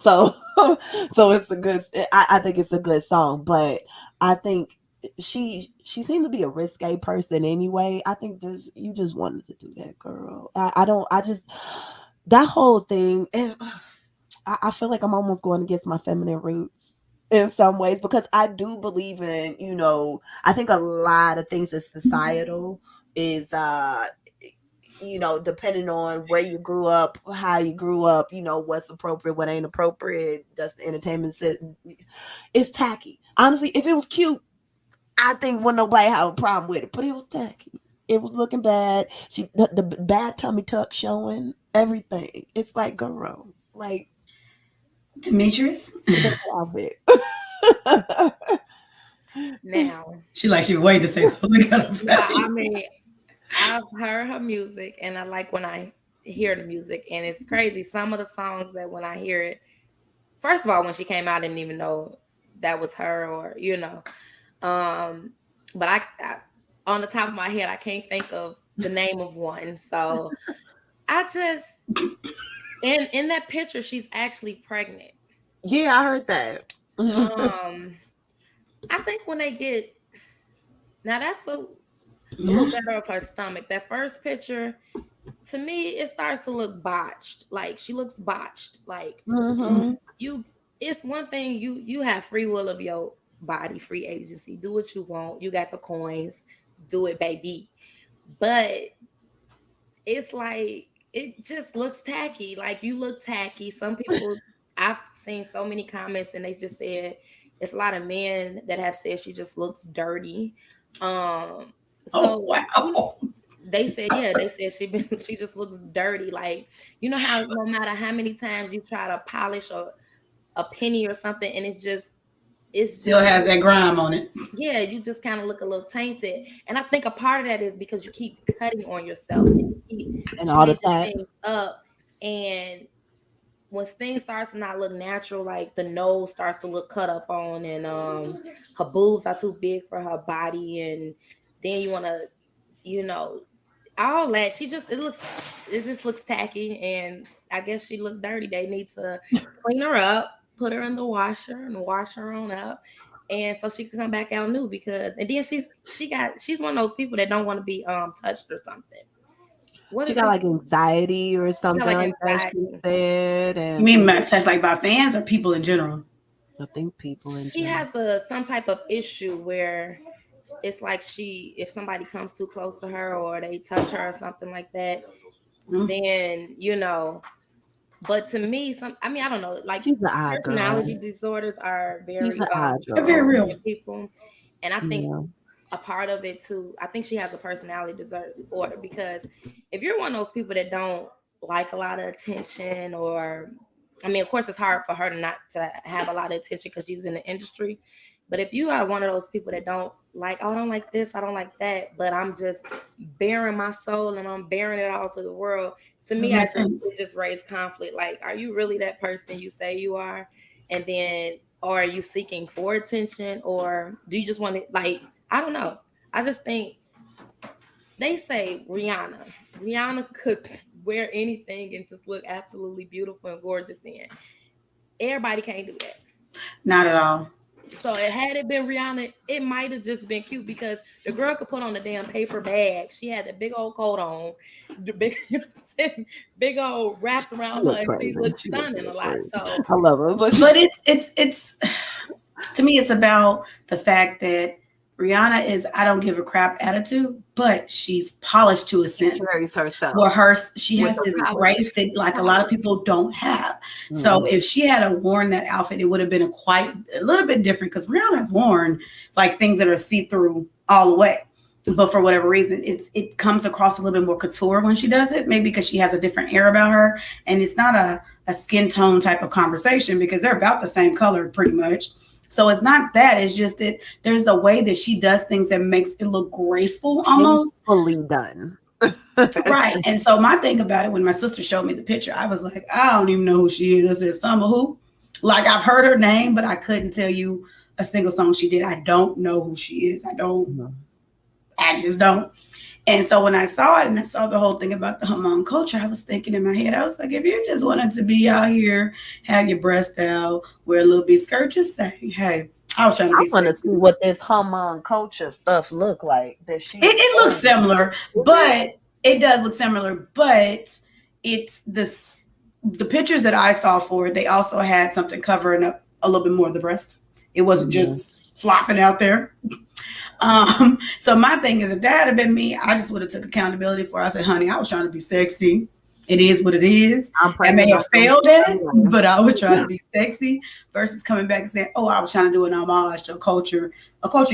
So it's a good. I think it's a good song, but I think she seems to be a risque person anyway. I think you just wanted to do that, girl. That whole thing, and I feel like I'm almost going against my feminine roots in some ways, because I do believe in, I think a lot of things is societal, is depending on where you grew up, how you grew up, what's appropriate, what ain't appropriate. That's the entertainment system. It's tacky. Honestly, if it was cute, I think wouldn't nobody have a problem with it, but it was tacky. It was looking bad. The bad tummy tuck showing, everything. It's like, girl, like Jametrice. Now she waited to say something. I mean, I've heard her music, and I like when I hear the music, and it's crazy. Some of the songs that when I hear it, first of all, when she came out, I didn't even know that was her, or but I on the top of my head, I can't think of the name of one. So I just in that picture, she's actually pregnant. Yeah, I heard that. I think when they get now, that's a little better of her stomach. That first picture, to me, it starts to look botched. Like she looks botched. Like it's one thing you have free will of your body, free agency. Do what you want. You got the coins. Do it, baby. But it's like it just looks tacky. Like you look tacky. Some people, I've seen so many comments, and they just said it's a lot of men that have said she just looks dirty. Wow. They said she just looks dirty. Like, how no matter how many times you try to polish a penny or something, and it still has that grime on it. Yeah, you just kind of look a little tainted. And I think a part of that is because you keep cutting on yourself and you keep and all the time things up, and when things starts to not look natural, like the nose starts to look cut up on, and her boobs are too big for her body, and then you want to, you know, all that. It just looks tacky, and I guess she looked dirty. They need to clean her up, put her in the washer, and wash her on up, and so she can come back out new. Because, and then she's one of those people that don't want to be touched or something. She got like anxiety or something like that. She said, and you mean touched like by fans or people in general? I think people in she general. has some type of issue where it's like if somebody comes too close to her or they touch her or something like that, then you know. But to me, I don't know, like personality disorders are very real people, and I think a part of it too. I think she has a personality disorder because if you're one of those people that don't like a lot of attention, or I mean, of course, it's hard for her not to have a lot of attention because she's in the industry. But if you are one of those people that don't like, I don't like this, I don't like that, but I'm just bearing my soul and I'm bearing it all to the world. To me, I think it just raised conflict. Like, are you really that person you say you are? And then, or are you seeking for attention? Or do you just want to, like, I don't know. I just think they say Rihanna could wear anything and just look absolutely beautiful and gorgeous in. Everybody can't do that. Not at all. So had it been Rihanna, it might have just been cute because the girl could put on a damn paper bag. She had a big old coat on, the big, big old wrapped around her, and she looked stunning a lot. So I love her, but it's to me, it's about the fact that Rihanna is I don't give a crap attitude, but she's polished to a sense. She carries herself. She has this grace that like a lot of people don't have. Mm-hmm. So if she had worn that outfit, it would have been a little bit different because Rihanna's worn like things that are see-through all the way. But for whatever reason, it comes across a little bit more couture when she does it, maybe because she has a different air about her. And it's not a skin tone type of conversation because they're about the same color pretty much. So it's not that. It's just that there's a way that she does things that makes it look graceful almost. Fully done. Right. And so my thing about it, when my sister showed me the picture, I was like, I don't even know who she is. I said, Summer who? Like, I've heard her name, but I couldn't tell you a single song she did. I don't know who she is. I just don't. And so when I saw it and I saw the whole thing about the Hmong culture, I was thinking in my head, I was like, if you just wanted to be out here, have your breast out, wear a little bit skirt, just say, hey, I was trying to be I want to see what this Hmong culture stuff look like. It looks similar, but it does look similar, but it's the pictures that I saw for it, they also had something covering up a little bit more of the breast. It wasn't just flopping out there. So my thing is, if that had been me, I just would have took accountability for it. I said, honey, I was trying to be sexy. It is what it is. I may have failed at it, but I was trying to be sexy versus coming back and saying, oh, I was trying to do an homage to a culture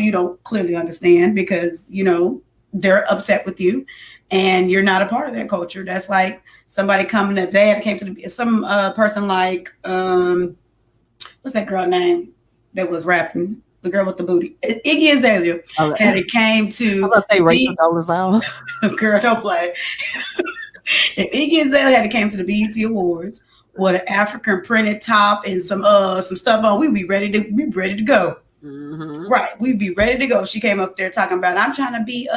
you don't clearly understand because, you know, they're upset with you and you're not a part of that culture. That's like somebody coming up. Dad came to some person like, what's that girl name that was rapping? The girl with the booty, Iggy Azalea, had it came to. I'm gonna say Rachel Dolezal. Girl, don't play. If Iggy Azalea had came to the BET Awards with an African printed top and some stuff on, we'd be ready to go. Mm-hmm. Right, we'd be ready to go. She came up there talking about, I'm trying to be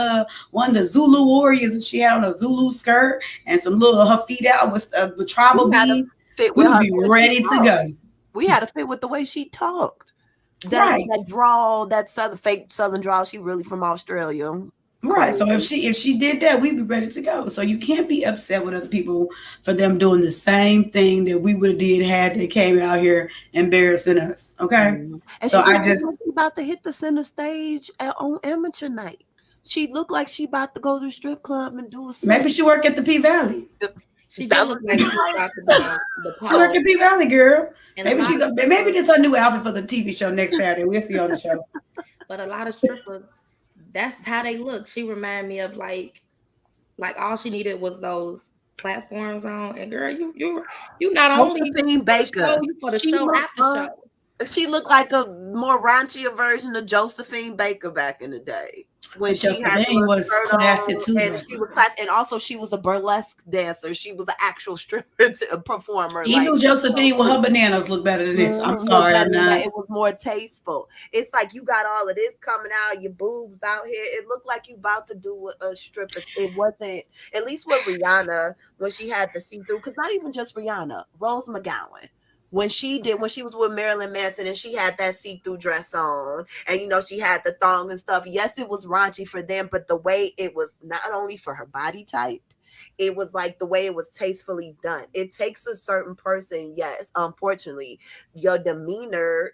one of the Zulu warriors, and she had on a Zulu skirt and some little her feet out with tribal beads. We would be ready to go. We had to fit with the way she talked. That drawl, that fake Southern drawl, she really from Australia. Right. So if she did that, we'd be ready to go. So you can't be upset with other people for them doing the same thing that we would have did had they came out here embarrassing us. Okay. Mm-hmm. And so I just about to hit the center stage on amateur night. She looked like she about to go to the strip club and do a set. Maybe she work at the P Valley. She does look like she work at P Valley, girl. And maybe this is her new outfit for the TV show next Saturday. We'll see on the show. But a lot of strippers, that's how they look. She reminded me of like all she needed was those platforms on. And girl, you not only Baker for the show after show. She looked like a more raunchier version of Josephine Baker back in the day. when But she had the Josephine little was skirt classy on, too, and though. she was class, and also she was a burlesque dancer. She was an actual stripper performer. Even Like, Josephine with her bananas look better than this. I'm look sorry, better I'm than that. not. It was more tasteful. It's like you got all of this coming out, your boobs out here. It looked like you about to do a stripper. It wasn't, at least with Rihanna, when she had the see-through, because not even just Rihanna, Rose McGowan. When she was with Marilyn Manson and she had that see-through dress on, and she had the thong and stuff. Yes, it was raunchy for them, but the way it was, not only for her body type, it was like the way it was tastefully done. It takes a certain person, yes, unfortunately, your demeanor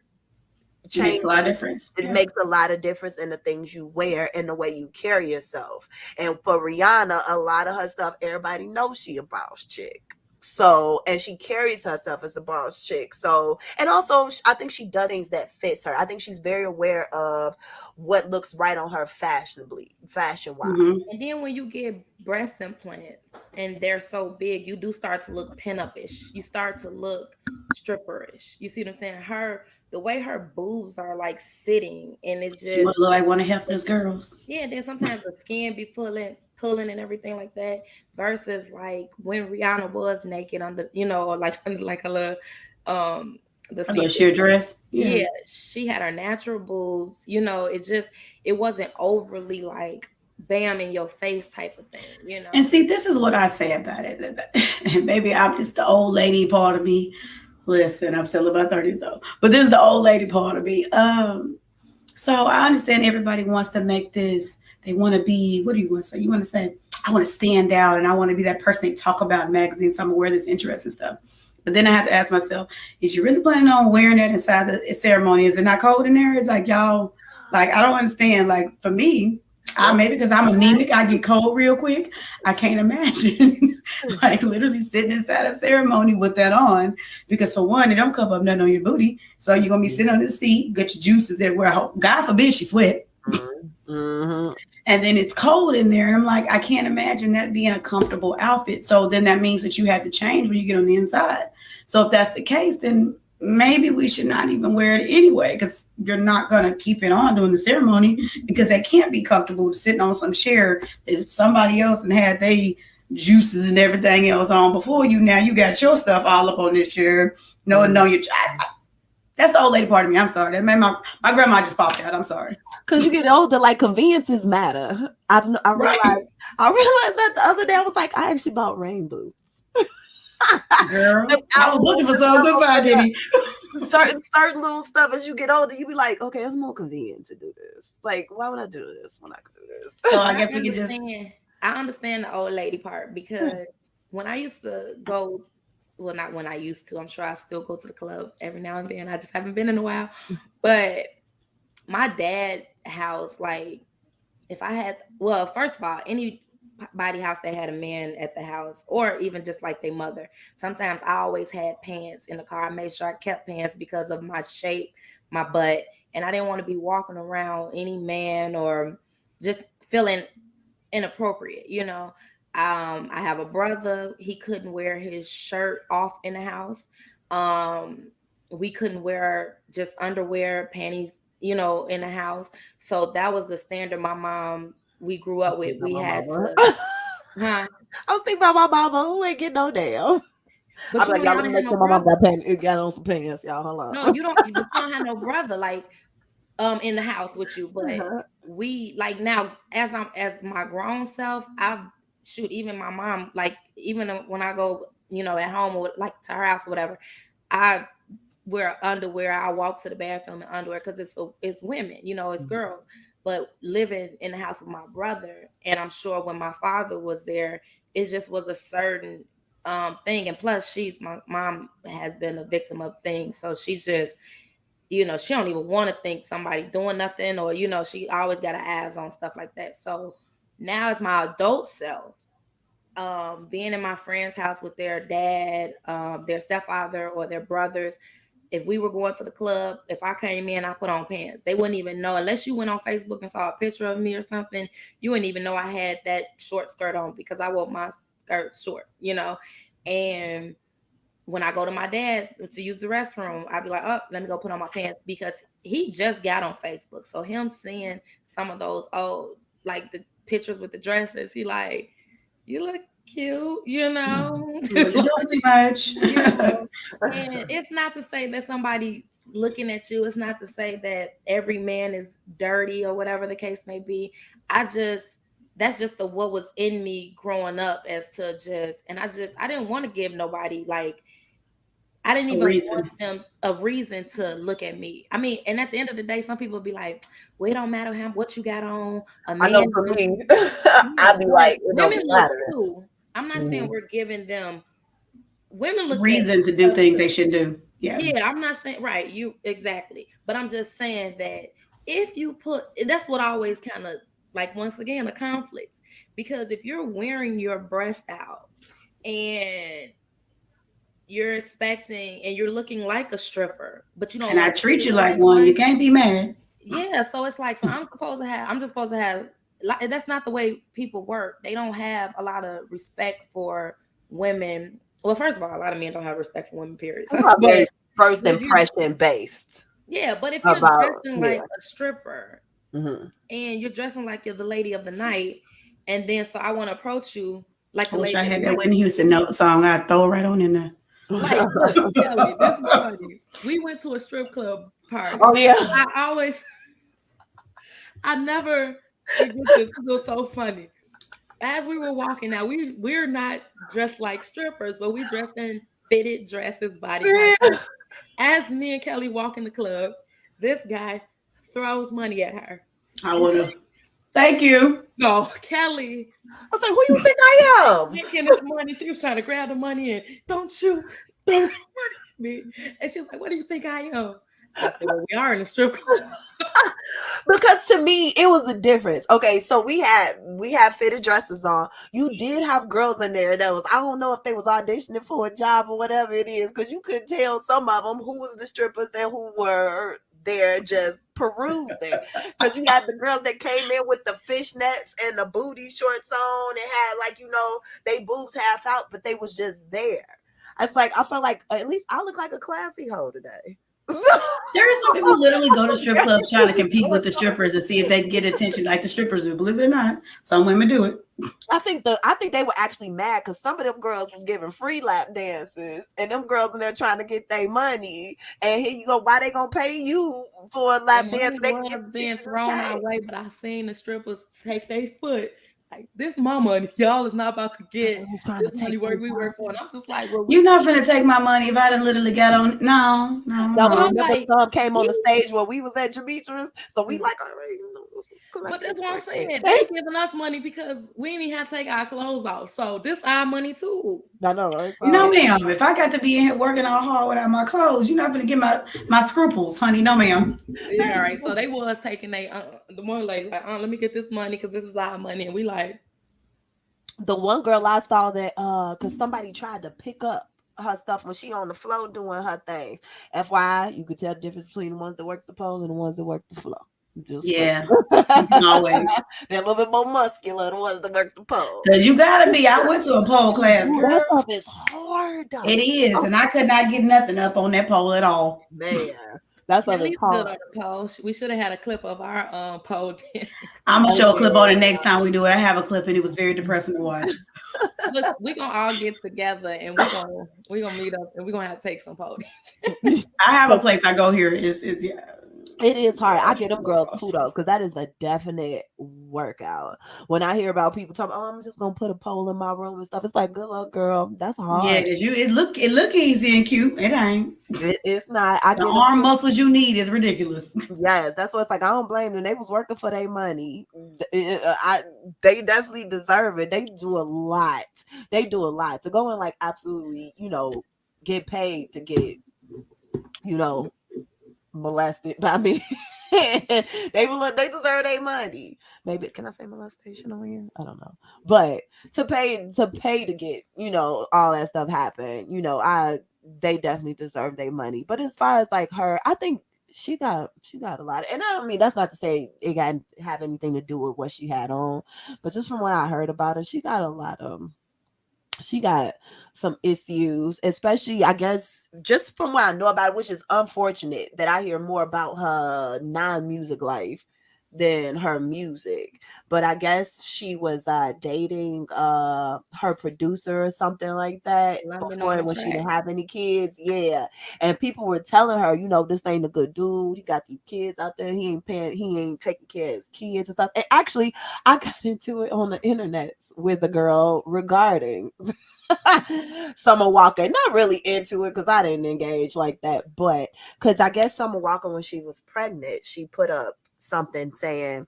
It makes a lot of changes. difference. It makes a lot of difference in the things you wear and the way you carry yourself. And for Rihanna, a lot of her stuff, everybody knows she a boss chick. So, and she carries herself as a boss chick. So, and also I think she does things that fits her. I think she's very aware of what looks right on her fashion wise. Mm-hmm. And then when you get breast implants and they're so big, you do start to look pin-up-ish. You start to look stripperish. You see what I'm saying? The way her boobs are like sitting, and it She would just, look like one of Hefner's girls. yeah, then sometimes the skin be pulling and everything like that. Versus like when Rihanna was naked under, or like like a little the A little see sheer dress. Yeah. yeah, she had her natural boobs. It wasn't overly like bam in your face type of thing. And see, this is what I say about it. And maybe I'm just the old lady part of me. Listen, I'm still in my 30s though. But this is the old lady part of me. So I understand everybody wants to make this, they want to be, what do you want to say? You want to say, I want to stand out and I want to be that person they talk about in magazines. So I'm aware of this interesting stuff. But then I have to ask myself, is you really planning on wearing that inside the ceremony? Is it not cold in there? Like y'all, like I don't understand. Like for me, maybe because I'm anemic, I get cold real quick. I can't imagine like literally sitting inside a ceremony with that on. Because for one, it don't cover up nothing on your booty. So you're gonna be sitting on the seat, get your juices everywhere. God forbid she sweat. Mm-hmm. And then it's cold in there. And I'm like, I can't imagine that being a comfortable outfit. So then that means that you had to change when you get on the inside. So if that's the case, then maybe we should not even wear it anyway, because you're not going to keep it on during the ceremony, because that can't be comfortable sitting on some chair that somebody else and had they juices and everything else on before you. Now you got your stuff all up on this chair. No, that's the old lady part of me. I'm sorry. That made my grandma just popped out. I'm sorry. Because you get older, like conveniences matter. I realized that the other day. I was like, I actually bought rainbow. Girl, I was looking for some good find, Diddy. Certain little stuff as you get older, you be like, okay, it's more convenient to do this. Like, why would I do this when I could do this? So I guess we could just. I understand the old lady part, because when I used to go, well, not when I used to, I'm sure I still go to the club every now and then. I just haven't been in a while. But my dad's house, like, if I had, well, first of all, anybody house that had a man at the house, or even just like their mother, sometimes I always had pants in the car. I made sure I kept pants because of my shape, my butt, and I didn't want to be walking around any man or just feeling inappropriate. I have a brother. He couldn't wear his shirt off in the house. We couldn't wear just underwear, panties, in the house. So that was the standard my mom, we grew up with. We had to. I was thinking about my mama who ain't get no damn. But I'm like, y'all make sure my mom got on some pants, y'all. Hold on. No, you don't have no brother like in the house with you. But we, like, now as my grown self, even my mom, like, even when I go, at home or like to her house or whatever, I wear underwear. I walk to the bathroom in underwear because it's women, it's girls. But living in the house with my brother, and I'm sure when my father was there, it just was a certain thing. And plus, my mom has been a victim of things, so she's just, she don't even want to think somebody doing nothing, or she always got her eyes on stuff like that. So now as my adult self, being in my friend's house with their dad, their stepfather, or their brothers, if we were going to the club, if I came in, I put on pants. They wouldn't even know, unless you went on Facebook and saw a picture of me or something. You wouldn't even know I had that short skirt on, because I wore my skirt short, And when I go to my dad's to use the restroom, I'd be like, oh, let me go put on my pants, because he just got on Facebook. So him seeing some of those old like the pictures with the dresses, he like, you look cute, you know. You're doing too much. You know, and it's not to say that somebody's looking at you. It's not to say that every man is dirty or whatever the case may be. That's just what was in me growing up as to just, and I didn't want to give nobody like, I didn't even want them a reason to look at me. I mean, and at the end of the day, some people be like, well, it don't matter what you got on. A man, I know for me, I'd be like, women look too. I'm not saying we're giving them women look reason to do things they shouldn't do. Yeah, I'm not saying right. You exactly, but I'm just saying that if you put, that's what I always kind of like. Once again, a conflict, because if you're wearing your breast out and you're expecting and you're looking like a stripper, but you don't, and I treat you like one, you can't be mad. Yeah, so it's like, so I'm just supposed to have. That's not the way people work. They don't have a lot of respect for women. Well, first of all, a lot of men don't have respect for women, period. But first impression based. Yeah, but if you're dressing like a stripper and you're dressing like you're the lady of the night, and then so I want to approach you like the lady. I had that Whitney Houston song. I'd throw it right on in there. Like, look, Kelly, this is funny. We went to a strip club party. Oh yeah. This was so funny. As we were walking out, we're not dressed like strippers, but we dressed in fitted dresses, body. As me and Kelly walk in the club, this guy throws money at her. I would have. Thank you. No, Kelly. I was like, who you think I am? Taking this money. She was trying to grab the money and don't me. And she was like, what do you think I am? I said, well, we are in a strip club. Because to me, it was a difference. Okay, so we had fitted dresses on. You did have girls in there that was, I don't know if they was auditioning for a job or whatever it is, because you could tell some of them who was the strippers and who were there just perusing. Because you had the girls that came in with the fishnets and the booty shorts on and had like, they boobs half out, but they was just there. It's like, I felt like at least I look like a classy hoe today. There are some people who literally go to strip clubs trying to compete with the strippers and see if they can get attention like the strippers do. Believe it or not, some women do it. I think they were actually mad because some of them girls was giving free lap dances, and them girls in there trying to get their money. And here you go, why they gonna pay you for a lap dance? They can get being thrown our way, but I seen the strippers take their foot. Like, this is my money. Y'all is not about to get this money where we work for. And I'm just like, well, you're not gonna take my money if I done literally got on. No. Some came on the stage where we was at Jametrice, so we like, all right. But that's what I'm saying. They giving us money because we didn't even have to take our clothes off. So this our money too. I know, right? No, ma'am. If I got to be in here working all hard without my clothes, you're not gonna get my scruples, honey. No, ma'am. Yeah, all right. So they was taking the one lady like, let me get this money because this is our money, and we like. The one girl I saw that because somebody tried to pick up her stuff when she on the floor doing her things. FYI, you could tell the difference between the ones that work the pole and the ones that work the floor. Always. They're a little bit more muscular, the ones that work the pole. Because you gotta be. I went to a pole class, girl. That stuff is hard. Though. It is, and I could not get nothing up on that pole at all. Man. That's what it's called. Good on the pole. We should have had a clip of our pole dance. I'm gonna show a clip on it next time we do it. I have a clip and it was very depressing to watch. Look, we're gonna all get together and we're gonna meet up and we're gonna have to take some pole dance. I have a place I go here. Is It is hard. I get them girls kudos because that is a definite workout. When I hear about people talking, I'm just gonna put a pole in my room and stuff, it's like, good luck, girl. That's hard. Yeah, because it look easy and cute. It ain't. It's not. The arm muscles you need is ridiculous. Yes, that's what it's like. I don't blame them. They was working for their money. They definitely deserve it. They do a lot. To go and like absolutely, get paid to get, molested by me. They deserve their money. Maybe can I say molestation on here? I don't know. But to pay to get, all that stuff happen, they definitely deserve their money. But as far as like her, I think she got a lot. And I mean, that's not to say it got have anything to do with what she had on, but just from what I heard about her, she got a lot of she got some issues, especially, I guess, just from what I know about it, which is unfortunate that I hear more about her non-music life than her music. But I guess she was dating her producer or something like that before, when she didn't have any kids. Yeah. And people were telling her, you know, this ain't a good dude. He got these kids out there. He ain't taking care of his kids and stuff. And actually, I got into it on the internet with a girl regarding Summer Walker. Not really into it because I didn't engage like that, but because I guess Summer Walker, when she was pregnant, she put up something saying,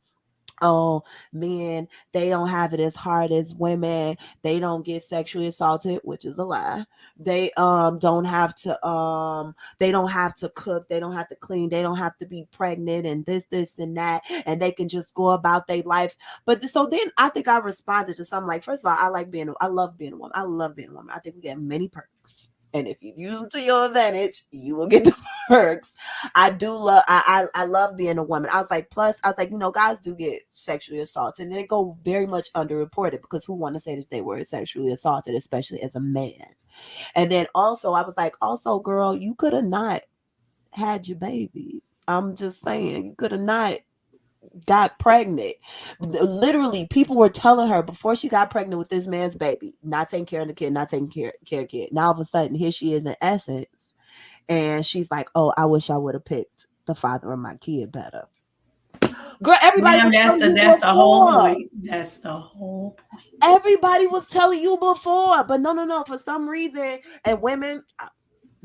oh, men, they don't have it as hard as women. They don't get sexually assaulted, which is a lie. They don't have to cook, they don't have to clean, they don't have to be pregnant, and this and that, and they can just go about their life. But so then I think I responded to something like, first of all, I love being a woman. I think we get many perks. And if you use them to your advantage, you will get the perks. I love being a woman. I was like, you know, guys do get sexually assaulted, and they go very much underreported because who want to say that they were sexually assaulted, especially as a man. And then also, I was like, also, girl, you could have not had your baby. I'm just saying, you could have not got pregnant. Literally, people were telling her before she got pregnant with this man's baby, not taking care of the kid, not taking care of the kid. Now all of a sudden, here she is in Essence, and she's like, "Oh, I wish I would have picked the father of my kid better." Girl, everybody. That's the whole point. That's the whole point. Everybody was telling you before, but no. For some reason, and women. I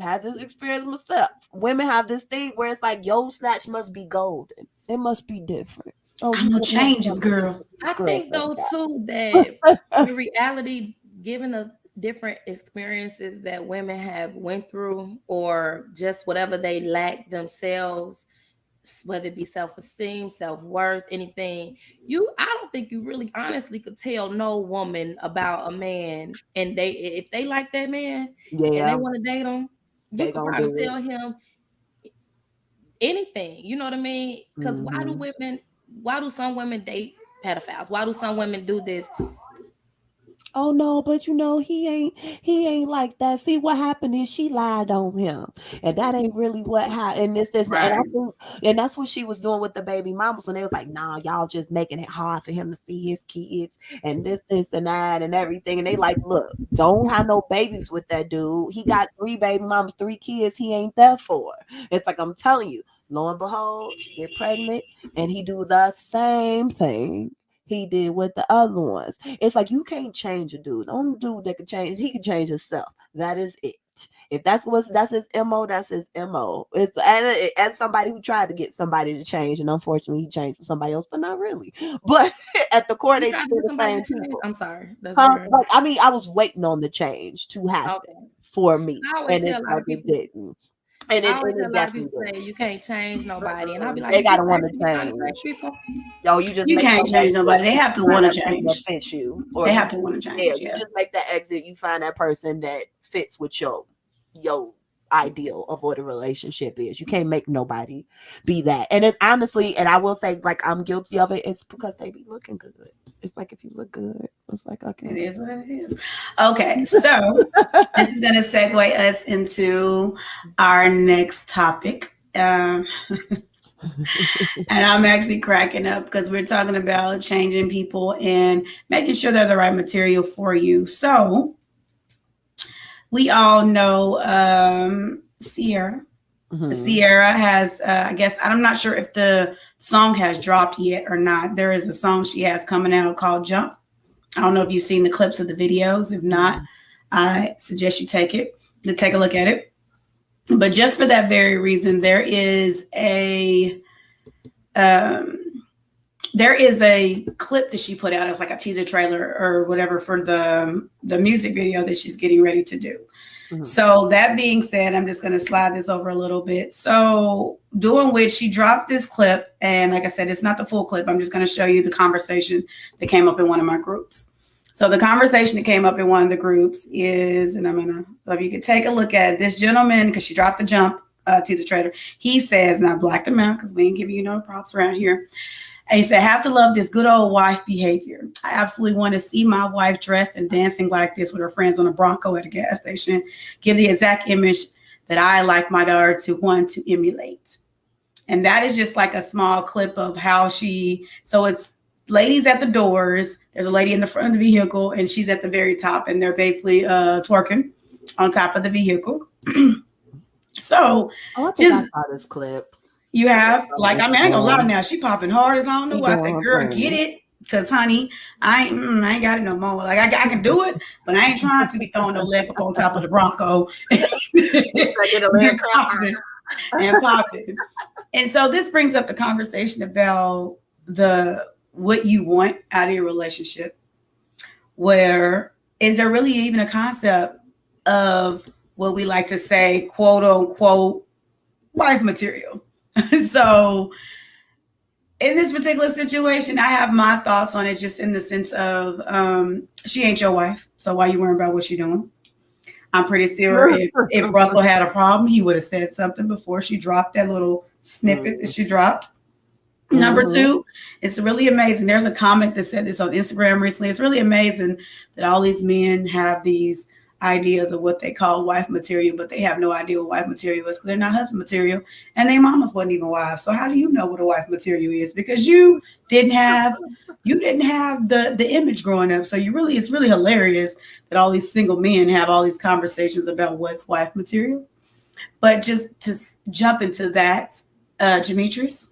had this experience myself. Women have this thing where it's like, yo, snatch must be golden. It must be different. Oh, I'm gonna change him, girl. I think though too that the reality, given the different experiences that women have went through, or just whatever they lack themselves, whether it be self-esteem, self-worth, anything, I don't think you really honestly could tell no woman about a man, and if they like that man, and they want to date him, you can probably tell him anything. You know what I mean? Because why do some women date pedophiles? Why do some women do this? Oh no, but you know, he ain't like that. See, what happened is she lied on him, and that ain't really what happened. Right. And that's what she was doing with the baby mamas when they was like, nah, y'all just making it hard for him to see his kids and this and that and everything. And they like, look, don't have no babies with that dude. He got 3 baby mamas, 3 kids he ain't there for. It's like, I'm telling you, lo and behold, she get pregnant, and he do the same thing he did with the other ones. It's like, you can't change a dude. The only dude that can change, he can change himself. That is it. If that's his MO, that's his MO. It's as somebody who tried to get somebody to change, and unfortunately he changed for somebody else, but not really. But at the core, they do the same people. I'm sorry. Like, I mean, I was waiting on the change to happen for me, and it didn't. And I always tell a lot of people say you can't change nobody, and I'll be like, they gotta want to change people. Yo, you can't change nobody. They have to want to change. Fit you, or they have to want to change. Yeah, you just make that exit. You find that person that fits with your ideal of what a relationship is. You can't make nobody be that. And it's honestly, and I will say, like, I'm guilty of it. It's because they be looking good. It's like, if you look good, it's like, okay, it is what it is. Okay, so this is going to segue us into our next topic. And I'm actually cracking up because we're talking about changing people and making sure they're the right material for you. So we all know Sierra. Mm-hmm. Sierra has, I guess, I'm not sure if the song has dropped yet or not. There is a song she has coming out called Jump. I don't know if you've seen the clips of the videos. If not, I suggest you take a look at it. But just for that very reason, there is a clip that she put out as like a teaser trailer or whatever for the music video that she's getting ready to do. Mm-hmm. So that being said, I'm just going to slide this over a little bit. So doing which she dropped this clip. And like I said, it's not the full clip. I'm just going to show you the conversation that came up in one of my groups. So the conversation that came up in one of the groups is, so if you could take a look at this gentleman, because she dropped the Jump teaser trailer. He says, and I blacked him out because we ain't giving you no props around here. And he said, have to love this good old wife behavior. I absolutely want to see my wife dressed and dancing like this with her friends on a Bronco at a gas station. Give the exact image that I like my daughter to want to emulate. And that is just like a small clip of how so it's ladies at the doors. There's a lady in the front of the vehicle and she's at the very top and they're basically twerking on top of the vehicle. So I think I saw this clip. You have, like, I mean, I ain't gonna lie now. She popping hard as I don't know why. I said, girl, get it. Because, honey, I ain't got it no more. Like, I can do it, but I ain't trying to be throwing no leg up on top of the Bronco. And popping. And so this brings up the conversation about what you want out of your relationship. Where is there really even a concept of what we like to say, quote unquote, wife material? So in this particular situation, I have my thoughts on it, just in the sense of she ain't your wife. So why you worrying about what she doing? I'm pretty sure if Russell had a problem, he would have said something before she dropped that little snippet that she dropped. Number two, it's really amazing. There's a comic that said this on Instagram recently. It's really amazing that all these men have these ideas of what they call wife material, but they have no idea what wife material is because they're not husband material, and their mamas wasn't even wives. So how do you know what a wife material is? Because you didn't have the image growing up. So it's really hilarious that all these single men have all these conversations about what's wife material. But just to jump into that, Jametrice,